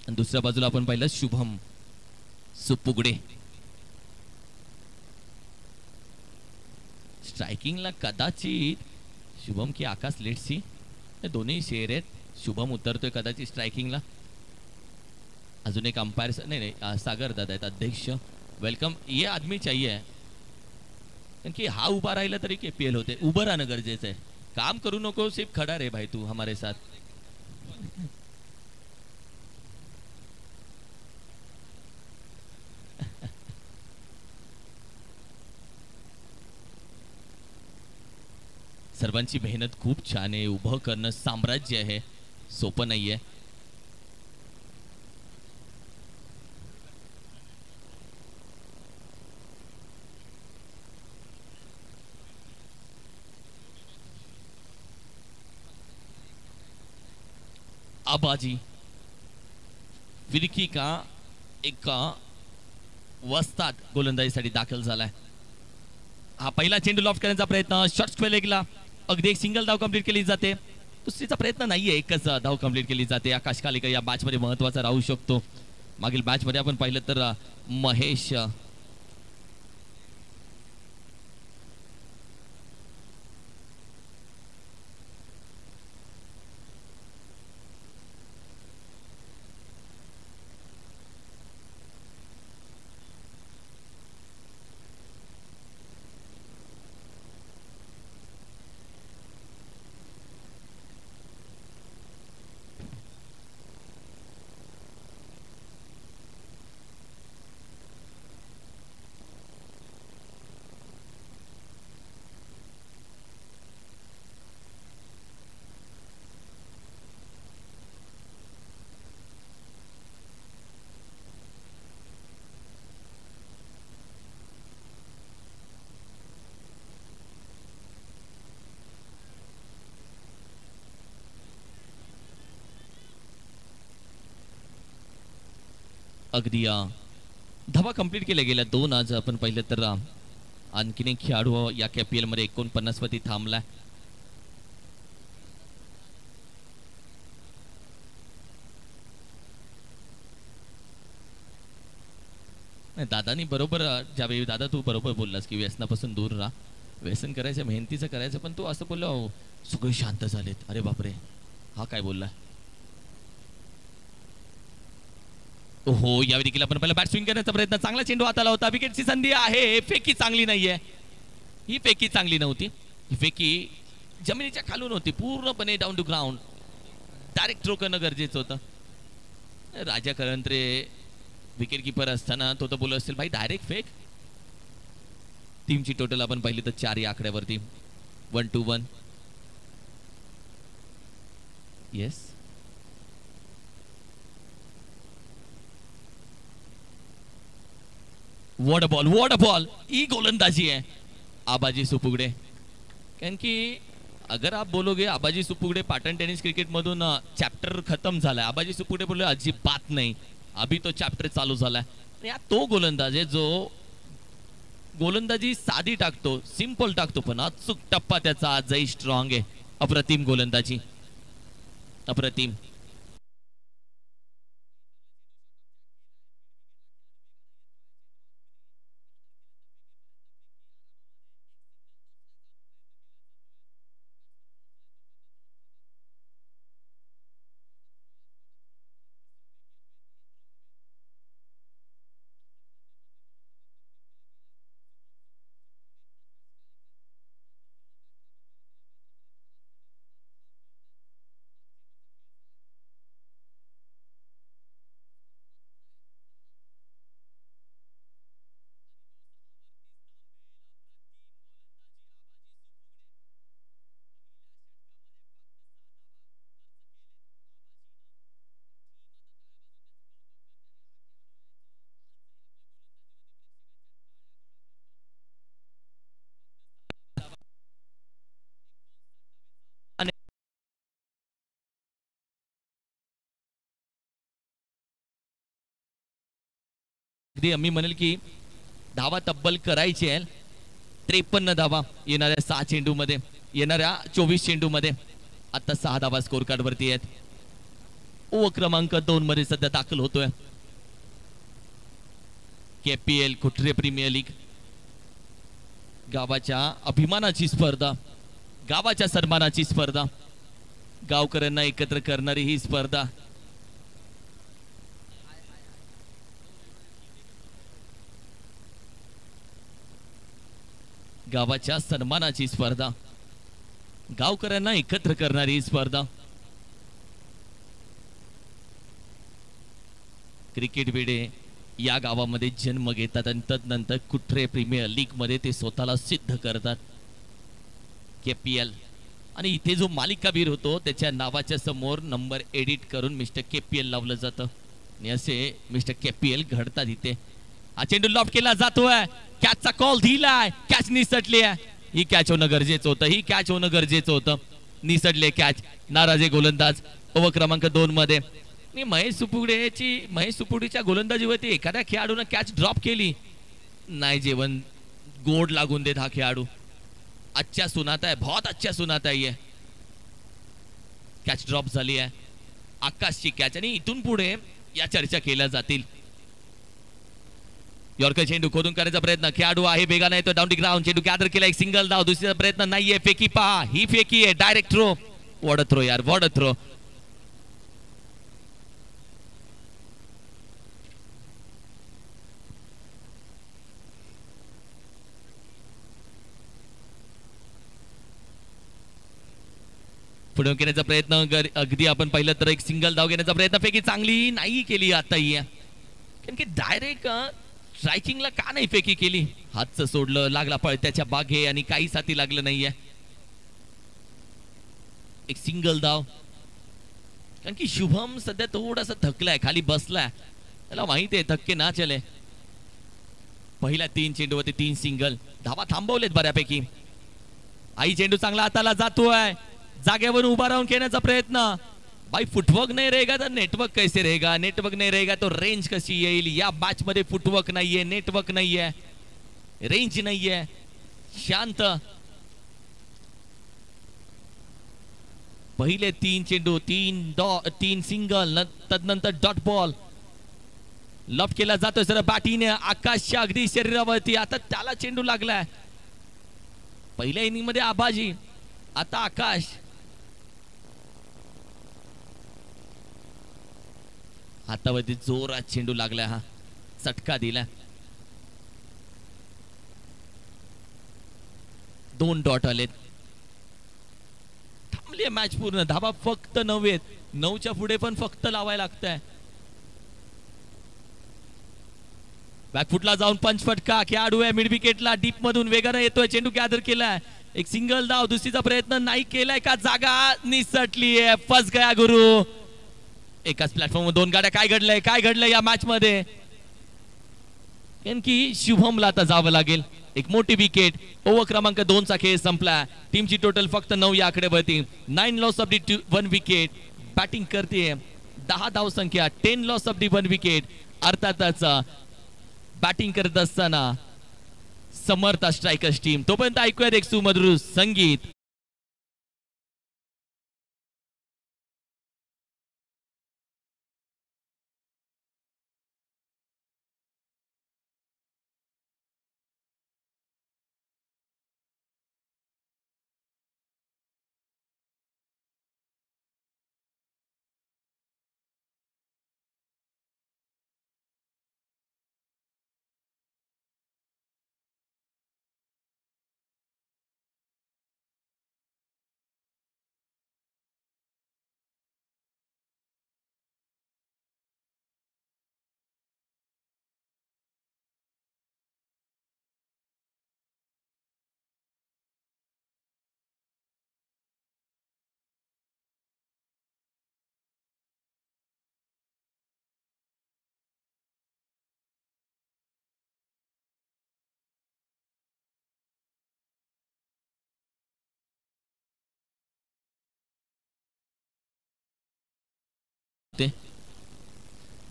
दुसऱ्या बाजूला आपण पाहिलं शुभम सुपुगडे. स्ट्रायकिंगला कदाचित शुभम की आकाश लेट्सी, दोन्ही शेर आहेत. शुभम उतरतोय कदाचित स्ट्रायकिंगला. अजून एक अंपायर नाही, सागर दादा आहेत अध्यक्ष. वेलकम. ये आदमी चाहिए, क्योंकि हा उभा राहिला तरी केपीएल होते. उभं राहणं गरजेचं आहे. काम करू नको, सिर्फ खड़ा रे भाई तू हमारे साथ. सर्वांची मेहनत खूप छान आहे. उभं करणं साम्राज्य आहे, सोपं नाहीये. आबाजी फिरकी का एक वस्ताद गोलंदाजीसाठी दाखल झालाय. हा पहिला चेंडू लॉफ्ट करण्याचा प्रयत्न, शॉर्ट स्क्वेअर लेगला अगदी एक सिंगल धाव कंप्लीट केली जाते. दुसरीचा प्रयत्न नाहीये, एकच धाव कंप्लीट केली जाते. आकाश कालेकर या मॅच मध्ये महत्वाचा राहू शकतो. मागील मॅच मध्ये आपण पाहिलं तर महेश अगदी धावा कंप्लीट केल्या गेल्या 2. आज आपण पाहिलं तर आणखीन एक खेळाडू या केपीएल मध्ये 49 वरती थांबलाय. दादानी बरोबर ज्यावेळी दादा तू बरोबर बोललास की व्यसनापासून दूर राहा, व्यसन करायचं मेहनतीचं करायचं, पण तू असं बोलला सगळे शांत झालेत. अरे बापरे, हा काय बोलला. हो या विकेटला आपण पहिला बॅट स्विंग करण्याचा प्रयत्न, चांगला चेंडू हाताला होता. विकेटची संधी आहे. फेकी चांगली नाहीये, ही फेकी चांगली नव्हती. ही फेकी जमिनीच्या खालून होती, पूर्णपणे down to ground. Direct throw करणं गरजेचं होतं. राजा करंत्रे विकेट कीपर असताना तो तर बोलत असेल भाई डायरेक्ट फेक. टीमची टोटल आपण पाहिली तर 4 या आकड्यावरती. 1-1. Yes what a ball. ही गोलंदाजी है आबाजी सुपुगडे. कारण की अगर आप बोलोगे आबाजी सुपुगडे पाटण टेनिस क्रिकेट मधून चॅप्टर खत्म झालाय, आबाजी सुपुगडे बोलले अजिबात नाही, अभी तो चॅप्टर चालू झालाय. या तो गोलंदाज आहे जो गोलंदाजी साधी टाकतो, सिंपल टाकतो, पण अचूक टप्पा त्याचा आजही स्ट्रॉंग आहे. अप्रतिम गोलंदाजी, अप्रतिम. मी म्हणेल की धावा तब्बल करायची आहे. 53 धावा येणाऱ्या 6 चेंडू मध्ये, येणाऱ्या 24 चेंडू मध्ये. आता 6 धावा स्कोर कार्ड वरती आहेत. ओव्हर क्रमांक 2 मध्ये सध्या दाखल होतोय केपीएल कुठरे प्रीमियर लीग. गावाच्या अभिमानाची स्पर्धा, गावाच्या सन्मानाची स्पर्धा, गावकऱ्यांना एकत्र करणारी ही स्पर्धा. गावाच्या सन्मानाची स्पर्धा, गावकऱ्यांना एकत्र करणारी स्पर्धा. क्रिकेट वेडे या गावामध्ये जन्म घेतात आणि तदनंतर कुठरे प्रीमियर लीग मध्ये ते स्वतःला सिद्ध करतात. केपीएल आणि इथे जो मालिकावीर होतो त्याच्या नावाच्या समोर नंबर एडिट करून मिस्टर केपीएल लावलं जातं आणि असे मिस्टर केपीएल घडतात इथे. हा चेंडू लॉफ्ट केला जातोय, कॅचचा कॉल दिलाय, कॅच निसटली आहे. ही कॅच होणं गरजेचं होतं, ही कॅच होणं गरजेचं होतं. निसटले कॅच, नाराजे गोलंदाज. ओव्हर क्रमांक 2 मध्ये. आणि महेश सुपुगडेच्या गोलंदाजीवरती एखाद्या खेळाडूने कॅच ड्रॉप केली नाही जेवण गोड लागून देत हा खेळाडू. अच्छा सुनाता है, बहुत अच्छा सुनाता है. कॅच ड्रॉप झाली आहे आकाशची कॅच आणि इथून पुढे या चर्चा केल्या जातील. यॉर्कर चेंडू खोदून करायचा प्रयत्न, खेळाडू आहे बेगाने येतो डाऊन दी ग्राउंड, चेंडू गॅदर केला, एक सिंगल धाव. दुसरा प्रयत्न नाहीये, फेकी पहा, ही फेकी आहे, डायरेक्ट थ्रो. वॉड थ्रो यार, वॉड थ्रो. पुढे घेण्याचा प्रयत्न, अगदी आपण पाहिलं तर एक सिंगल धाव घेण्याचा प्रयत्न, फेकी चांगली नाही केली आता ही. कारण की डायरेक्ट स्ट्रायकिंगला का नाही फेकी केली, हातचं सोडलं, लागला पळत्याच्या बागे आणि काही साथी लागलं नाहीये. एक सिंगल धाव. कारण की शुभम सध्या थोडासा थकलाय, खाली बसलाय, त्याला माहिती आहे थक्के ना चले. पहिल्या 3 चेंडूवरती 3 सिंगल, धावा थांबवलेत बऱ्यापैकी. आई चेंडू चांगला हाताला जातोय, जागेवर उभा राहून खेळण्याचा प्रयत्न. भाई फुटवर्क नाही रहेगा तर नेटवर्क कैसे रहेगा, नेटवर्क नाही रहेगा तो रेंज कशी येईल. या मॅच मध्ये फुटवर्क नाहीये, नेटवर्क नाहीये, रेंज नाहीये. शांत. पहिले 3 चेंडू 3 सिंगल, तदनंतर डॉट बॉल. लॉफ्ट केला जातोय सर बॅटीने आकाशच्या अगदी शरीरावरती. आता त्याला चेंडू लागलाय. पहिल्या इनिंग मध्ये आबाजी, आता आकाश. हातावरती जोरात चेंडू लागलाय, हा चटका दिला. 2 डॉट आलेत. थांबली मॅच पूर्ण. धाबा फक्त 9 आहेत. 9च्या पुढे पण फक्त लावायला लागतंय. बॅकफुटला जाऊन पंच फटका, खेळाडू आहे मिड विकेटला, डीप मधून वेगाने येतोय, चेंडू गॅदर केलाय, एक सिंगल धाव. दुसरीचा प्रयत्न नाही केलाय का, जागा निसटली आहे, फस गया गुरु. एकाच प्लॅटफॉर्मवर 2 गाड्या. काय घडलंय या मॅच मध्ये. की शुभमला आता जावं लागेल. एक मोठी विकेट. ओव्हर क्रमांक 2 चा खेळ संपला. टीमची टोटल फक्त 9 या आकडेवरती. 9 loss of the 1 wicket. Batting करते 10 धाव संख्या, 10 लॉस ऑफ दी 1 विकेट. अर्थातच बॅटिंग करत असताना समर्थ स्ट्रायकर्स टीम. तोपर्यंत ऐकूयात एक सुमधुर संगीत.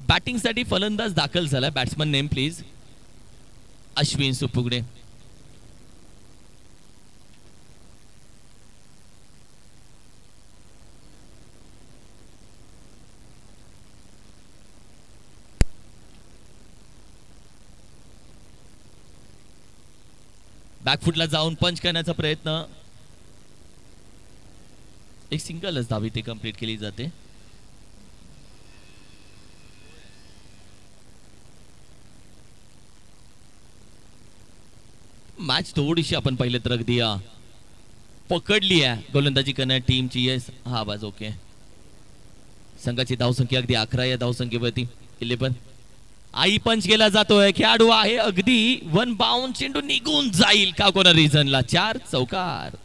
बॅटिंग साठी फलंदाज दाखल झाला. Batsman name please. Ashwin Supugade. बॅकफुटला जाऊन पंच करण्याचा प्रयत्न, एक सिंगलच धाव इथे कंप्लीट केली जाते. मॅच थोडीशी आपण पाहिलं तर अगदी पकडली आहे गोलंदाजी करणाऱ्या टीमची. येस, हा आवाज ओके. संघाची धावसंख्या अगदी 11 या धावसंख्येवरती. 11. आई पंच केला जातोय, खेळाडू आहे अगदी 1 बाउंड, चेंडू निघून जाईल का कोणा रिझनला. 4 चौकार.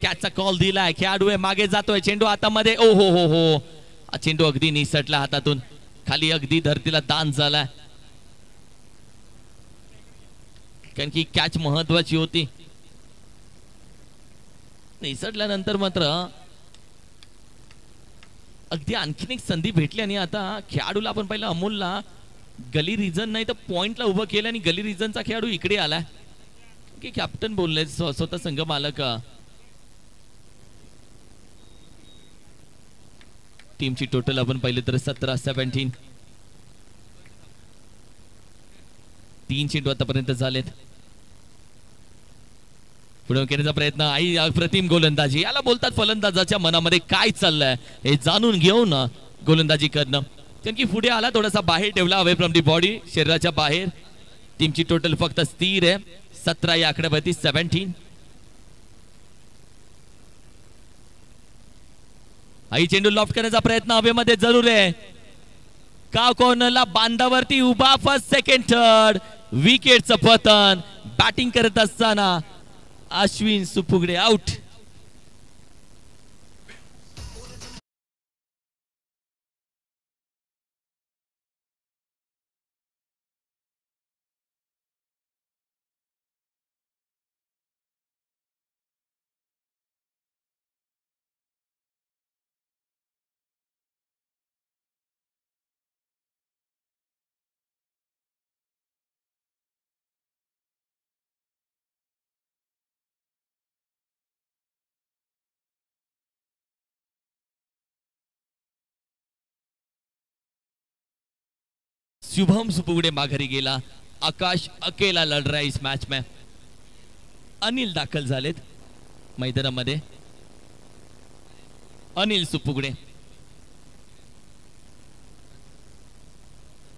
कॅचचा कॉल दिलाय, खेळाडू आहे मागे जातोय, चेंडू हातामध्ये, ओ हो हो हो, चेंडू अगदी निसटला हातातून खाली, अगदी धरतीला दान झालाय, कारण की कॅच महत्वाची होती. निसटल्यानंतर मात्र अगदी आणखीन एक संधी भेटली आणि आता खेळाडूला आपण पाहिलं अमोलला गली रिजन नाही तर पॉइंटला उभं केलं आणि गली रिजनचा खेळाडू इकडे आलाय की कॅप्टन बोलले स्वतः संघ मालक टीमची टोटल आपण पाहिलं तर 17-17 3 चेंडू आतापर्यंत झालेत. पुढे घेण्याचा प्रयत्न, आई अप्रतिम गोलंदाजी, याला बोलतात फलंदाजाच्या मनामध्ये काय चाललंय हे जाणून घेऊन गोलंदाजी करणं. कारण की पुढे आला, थोडासा बाहेर ठेवला, अवे फ्रॉम दी बॉडी, शरीराच्या बाहेर. टीमची टोटल फक्त स्थिर आहे 17 या आकड्यावरती 17. आई चेंडू लॉफ्ट करण्याचा प्रयत्न हवेमध्ये जरूर आहे, का कॉर्नरला बांधावरती उभा, फर्स्ट सेकंड थर्ड, विकेटचं पतन. बॅटिंग करत असताना अश्विन सुपुगडे आउट. शुभम सुपुगडे माघारी गेला, आकाश अकेला लढ रहा है इस मैच में. अनिल दाखल झालेत मैदानामध्ये, अनिल सुपुगडे.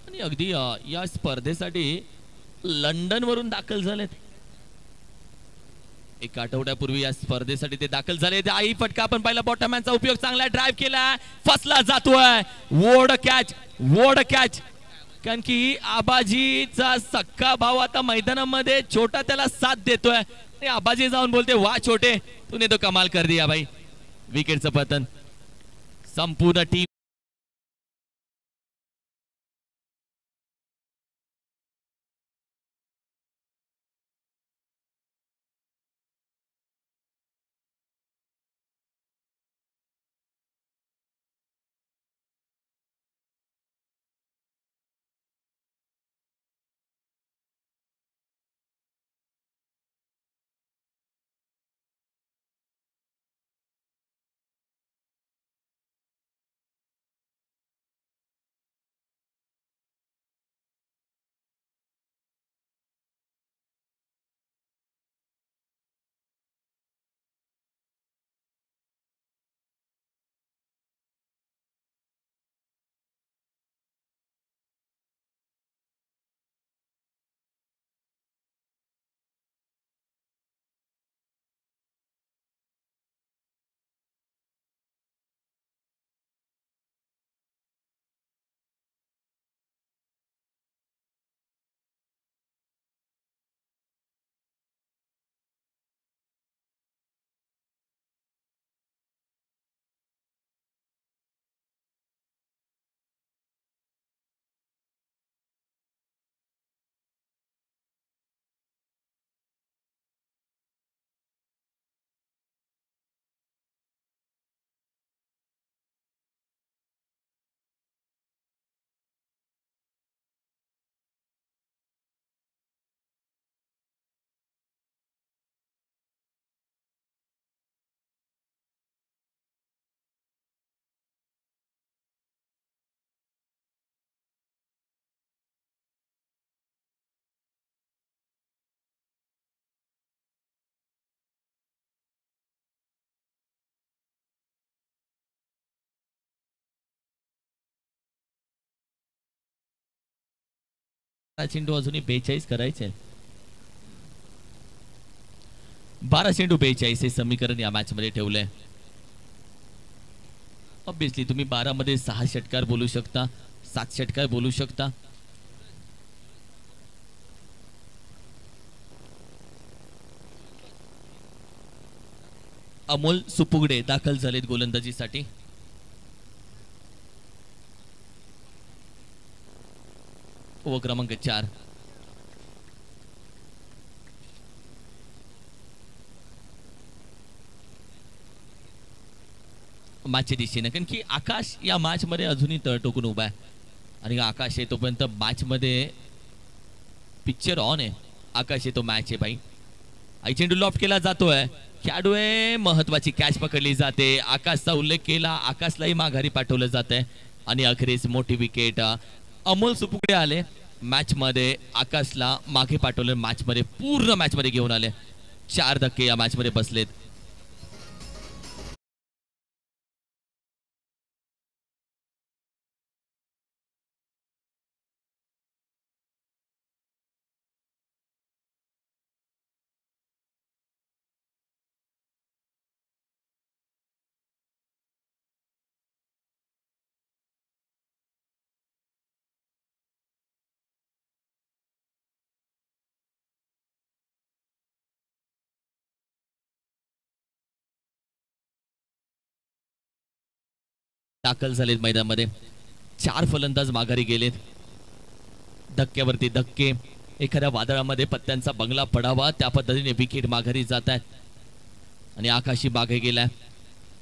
आणि अगदी या स्पर्धेसाठी लंडन वरून दाखल झालेत. एक आठवड्यापूर्वी या स्पर्धेसाठी ते दाखल झाले. आई फटका आपण पाहिला, बॉटमॅनचा उपयोग चांगला, ड्राइव्ह केला, फसला जातोय, वोड कॅच. कारण की आबाजीचा सक्का भाऊ आता मैदानामध्ये, छोटा त्याला साथ देतोय. आबाजी जाऊन बोलते, वा छोटे तूने तो कमाल कर दिया भाई. विकेटचं पतन. संपूर्ण टीम चेंडू अजूनही 42 करायचे. 12 चेंडू 42 हे समीकरण या मॅच मध्ये ठेवलंय. ऑब्विसली तुम्ही 12 मध्ये 6 षटकार बोलू शकता, 7 षटकार बोलू शकता. अमोल सुपुगडे दाखल झालेत गोलंदाजीसाठी. ओव्हर क्रमांक 4. मॅचच्या दिशेने, कारण की आकाश या मॅच मध्ये अजूनही तळटोकून उभा आहे आणि आकाश आहे तोपर्यंत मॅच मध्ये पिक्चर ऑन आहे. आकाश आहे तो मॅच आहे भाई. आई चेंडू लॉफ्ट केला जातोय, खेळाडू आहे, महत्वाची कॅच पकडली जाते. आकाशचा उल्लेख केला, आकाशलाही माघारी पाठवलं जात आहे आणि अखेरीस मोठी विकेट अमोल सुपुगडे आले मॅच मध्ये. आकाशला मागे पाठवलं, मॅच मध्ये पूर्ण मॅच मध्ये घेऊन आले. 4 धक्के या मॅच मध्ये बसलेत. दाखल झालेत मैदानामध्ये. 4 फलंदाज माघारी गेलेत. धक्क्यावरती धक्के, एखाद्या वादळामध्ये पत्त्यांचा बंगला पडावा त्या पद्धतीने विकेट माघारी जात आहेत आणि आकाशी मागे गेलाय.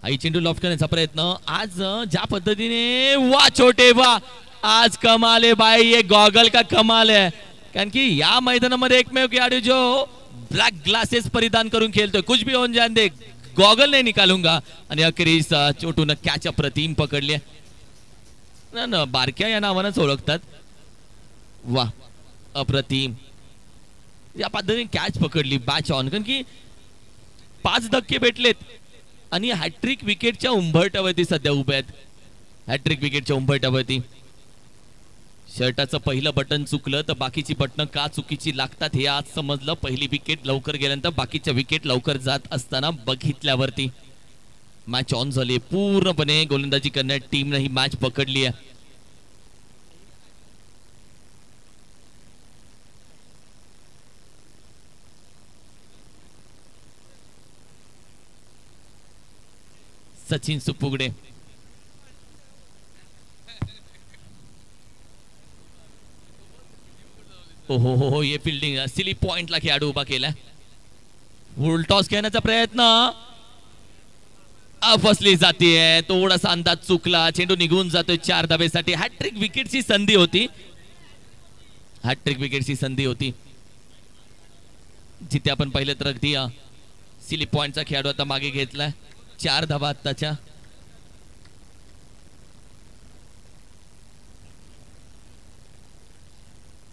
आई चेंडू लॉफ्ट करण्याचा प्रयत्न आज ज्या पद्धतीने, वा छोटे वा, आज कमाल है भाई, ये गॉगल का कमाल है. कारण की या मैदानामध्ये एकमेव खेळाडू जो ब्लॅक ग्लासेस परिधान करून खेळतोय. कुछ भी होन जान दे, गॉगल नाही निकालूंगा. आणि अखेरीस चोटून कॅच अप्रतिम पकडली. ना बारक्या या नावानंच ओळखतात. वा अप्रतिम या पद्धतीने कॅच पकडली बॅच ऑन. कारण की 5 धक्के भेटलेत आणि हॅट्रिक विकेटच्या उंबरठ्यावरती सध्या उभे आहेत. हॅट्रिक विकेटच्या उंबरठ्यावरती. शर्टाचं पहिलं बटन चुकलं तर बाकीची बटन का चुकीची लागतात हे आज समजलं. पहिली विकेट लवकर गेल्यानंतर बाकीच्या विकेट लवकर जात असताना बघितल्यावरती मॅच ऑन झाली. पूर्णपणे गोलंदाजी करण्यात टीमने ही मॅच पकडली आहे. सचिन सुपुगडे, हो ये फिल्डिंग सिली पॉइंटला खेळाडू उभा केला. फुल टॉस खेळण्याचा प्रयत्न फसली जाते. थोडासा अंदाज चुकला, चेंडू निघून जातोय 4 धावेसाठी. हॅट्रिक विकेटची संधी होती, हॅट्रिक विकेटची संधी होती जिथे आपण पाहिलं तर अगदी सिली पॉइंटचा खेळाडू आता मागे घेतलाय. 4 धावा आत्ताच्या.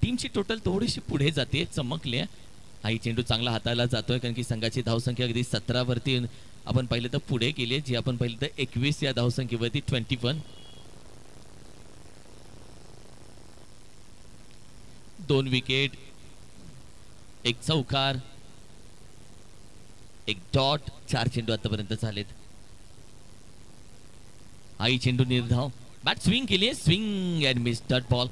टीमची टोटल थोडीशी पुढे जाते, चमकले. आई चेंडू चांगला हाताला जातोय कारण की संघाची धावसंख्या अगदी 17 वरती आपण पाहिलं तर पुढे गेली, जी आपण पाहिलं तर 21 या धावसंख्येवरती 21. 2 विकेट, 1 चौकार, 1 डॉट. 4 चेंडू आतापर्यंत झालेत. आई चेंडू निर्धाव, बॅट स्विंग केली, swing and miss, dot ball.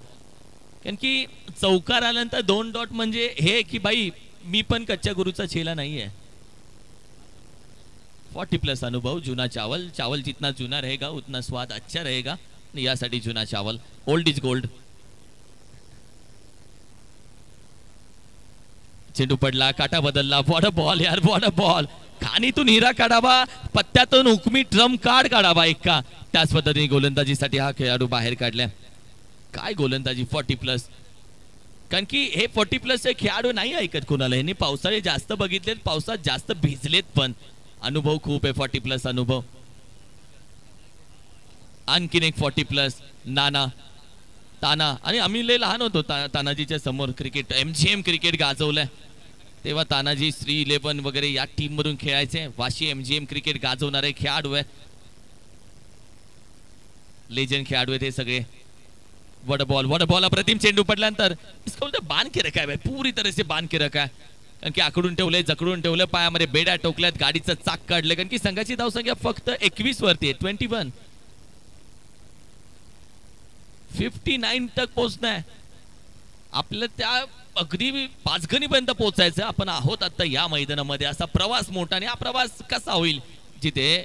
कारण की चौकार आल्यानंतर 2 डॉट म्हणजे हे की भाई मी पण कच्च्या गुरुचा चेला नाहीये. 40+ अनुभव. जुना चावल, चावल जितना जुना रहेगा उतना स्वाद अच्छा रहेगा. यासाठी जुना चावल, ओल्ड इज गोल्ड. चेंडू पडला, काटा बदलला. वॉट अ बॉल यार, वॉट अ बॉल. खाणीतून हिरा काढावा, पत्त्यातून हुकमी ट्रम कार्ड काढावा एका. त्याच पद्धतीने गोलंदाजीसाठी हा खेळाडू बाहेर काढला. काय गोलंदाजी 40+. कारण की हे 40+ हे खेळाडू नाही ऐकत कोणाला. यांनी पावसाळे जास्त बघितलेत, पावसात जास्त भिजलेत, पण अनुभव खूप आहे. 40+ अनुभव. आणखीन एक 40+. नाना, ताना. आणि आम्ही लय लहान होतो तानाजीच्या समोर क्रिकेट, MGM क्रिकेट गाजवलंय तेव्हा तानाजी श्री 11 वगैरे या टीम मधून खेळायचे. वाशी MGM क्रिकेट गाजवणारे खेळाडू आहे, लेजेंड खेळाडू आहेत हे सगळे. वड बॉल अप्रतिम. चेंडू पडल्यानंतर इसका बोलते बांध के रखा है भाई, पूरी तरह से बांध के रखा है. कारण की आकडून ठेवलंय, जकडून ठेवलं, पायामध्ये बेड्या टोकल्यात, गाडीचं चाक काढलं. कारण की संघाची धावसंख्या फक्त 21 वरती आहे. 21, 59 तक पोहोचणं आपल्याला. त्या अगदी 5 गणीपर्यंत पोहोचायचं. आपण आहोत आता या मैदानामध्ये. असा प्रवास मोठा, आणि हा प्रवास कसा होईल जिथे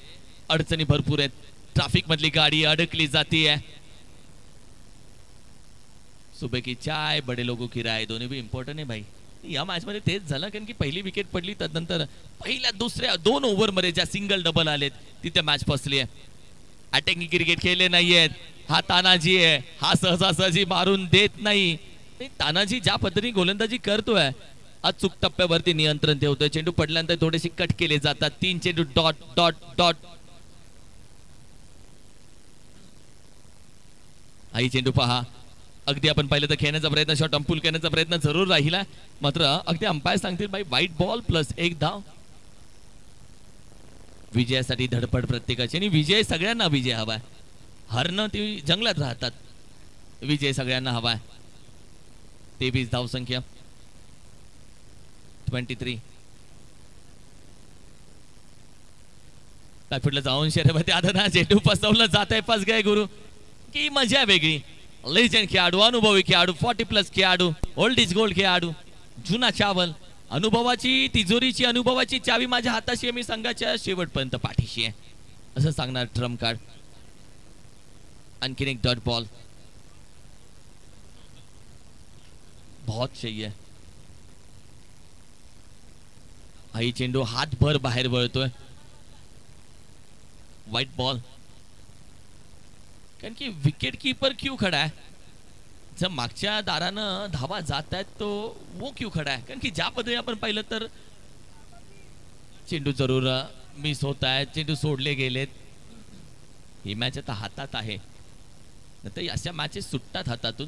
अडचणी भरपूर आहेत, ट्रॅफिक मधली गाडी अडकली जाते. सुबह की चाय बडे लोगों की राय दोन्ही भी इम्पॉर्टंट आहे भाई. या मॅच मध्ये तेच झालं, कारण की पहिली विकेट पडली, त्यानंतर पहिल्या दुसऱ्या 2 ओव्हर मध्ये ज्या सिंगल डबल आलेत तिथे मॅच फसली आहे. अटॅकिंग क्रिकेट खेळले नाहीयेत. हा तानाजी आहे, हा सहजासहजी मारून देत नाही. तानाजी ज्या पद्धतीने गोलंदाजी करतोय, अचूक टप्प्यावरती नियंत्रण ठेवतोय. चेंडू पडल्यानंतर थोडेसे कट केले जातात. 3 चेंडू डॉट डॉट डॉट. आई चेंडू पहा, अगदी आपण पाहिलं तर खेळण्याचा प्रयत्न, शॉट अंपुल करण्याचा प्रयत्न जरूर राहिला, मात्र अगदी अंपायर सांगतील बाई व्हाईट बॉल प्लस 1 धाव. विजयासाठी धडपड प्रत्येकाची, आणि विजय सगळ्यांना विजय हवाय. हरणं ती जंगलात राहतात, विजय सगळ्यांना हवाय. 23 धाव संख्या, 23. फुटलं जाऊन शर्यतीमध्ये आता ना चेंडू फसवलं जात आहे. फस गए गुरु. की मजा वेगळी. लेजंड खेळाडू, अनुभवी खेळाडू, 40+ खेळाडू, ओल्ड इज गोल्ड खेळाडू, जुना चावल, अनुभवाची तिजोरीची अनुभवाची चावी माझ्या हाताशी आहे, मी संघाच्या शेवटपर्यंत पाठीशी आहे असं सांगणार ट्रम्प कार्ड. आणखीन एक डॉट बॉल. बहुत सही है. आई चेंडू हातभर बाहेर वळतोय. White ball. कारण की विकेट कीपर क्यों खड़ा है? जर मागच्या दारानं धावा जात आहेत तो वो क्यों खड़ा है? कारण की ज्या पद्धतीने आपण पाहिलं तर चेंडू जरूर मिस होत आहे, चेंडू सोडले गेलेत. ही मॅच आता हातात आहे, नंतर अशा मॅचेस सुटतात हातातून.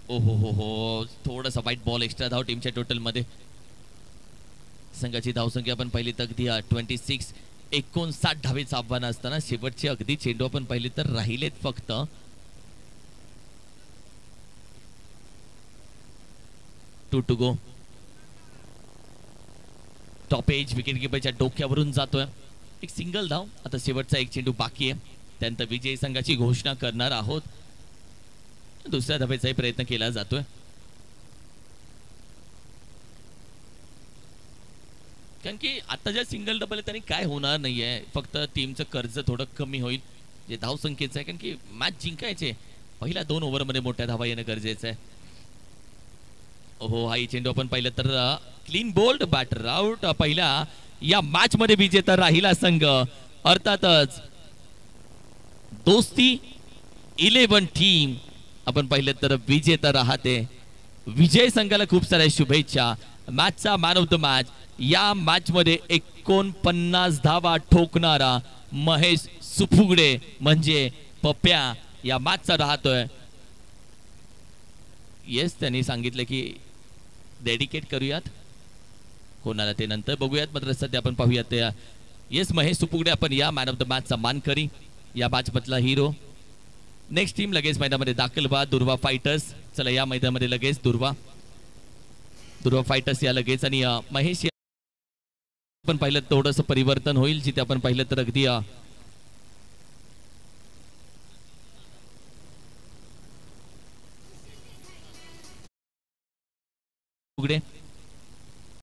ओहो हो हो, थोडासा व्हाईट बॉल एक्स्ट्रा धाव टीमच्या टोटल मध्ये. संघाची धावसंख्या आपण पहिली तर अगदी 26, 59 धावेचं आव्हान असताना शेवटचे अगदी चेंडू आपण पाहिले तर राहिलेत फक्त 2 to go. Top edge wicket कीपरच्या डोक्यावरून जातोय. एक सिंगल धाव. आता शेवटचा एक चेंडू बाकी आहे, त्यानंतर विजयी संघाची घोषणा करणार आहोत. दुसऱ्या धावेचाही प्रयत्न केला जातोय. कारण की आता ज्या सिंगल डबल त्यांनी काय होणार नाहीये, फक्त टीमचं कर्ज थोडं कमी होईल जे धावसंख्येचं आहे. कारण की मॅच जिंकायचे, पहिल्या 2 ओव्हरमध्ये मोठ्या धावा येणं गरजेचं आहे. ओहो, हा चेंडू आपण पाहिलं तर क्लीन बोल्ड, बॅटर आउट. पहिल्या या मॅच मध्ये विजेता राहिला संघ. अर्थातच दोस्ती 11 टीम आपण पाहिलं तर विजेता राहते. विजय संघाला खूप साऱ्या शुभेच्छा. मॅचचा मॅन ऑफ द मॅच या मॅच मध्ये 49 धावा ठोकणारा महेश सुफुगडे म्हणजे पप्प्या या मॅचचा राहतोय. येस, त्यांनी सांगितलं की डेडिकेट करूयात कोणाला ते नंतर बघूयात, मात्र सध्या आपण पाहूयात. येस, महेश सुफुगडे आपण या मॅन ऑफ द मॅचचा मानकरी, या मॅच मधला हिरो. नेक्स्ट टीम लगेच मैदानामध्ये दाखल व्हा, दुर्वा फायटर्स. चला या मैदानामध्ये लगेच दुर्वा फायटर्स या लगेच. आणि महेश आपण पाहिलं थोडंसं परिवर्तन होईल, जिथे आपण पाहिलं तर अगदी उघडे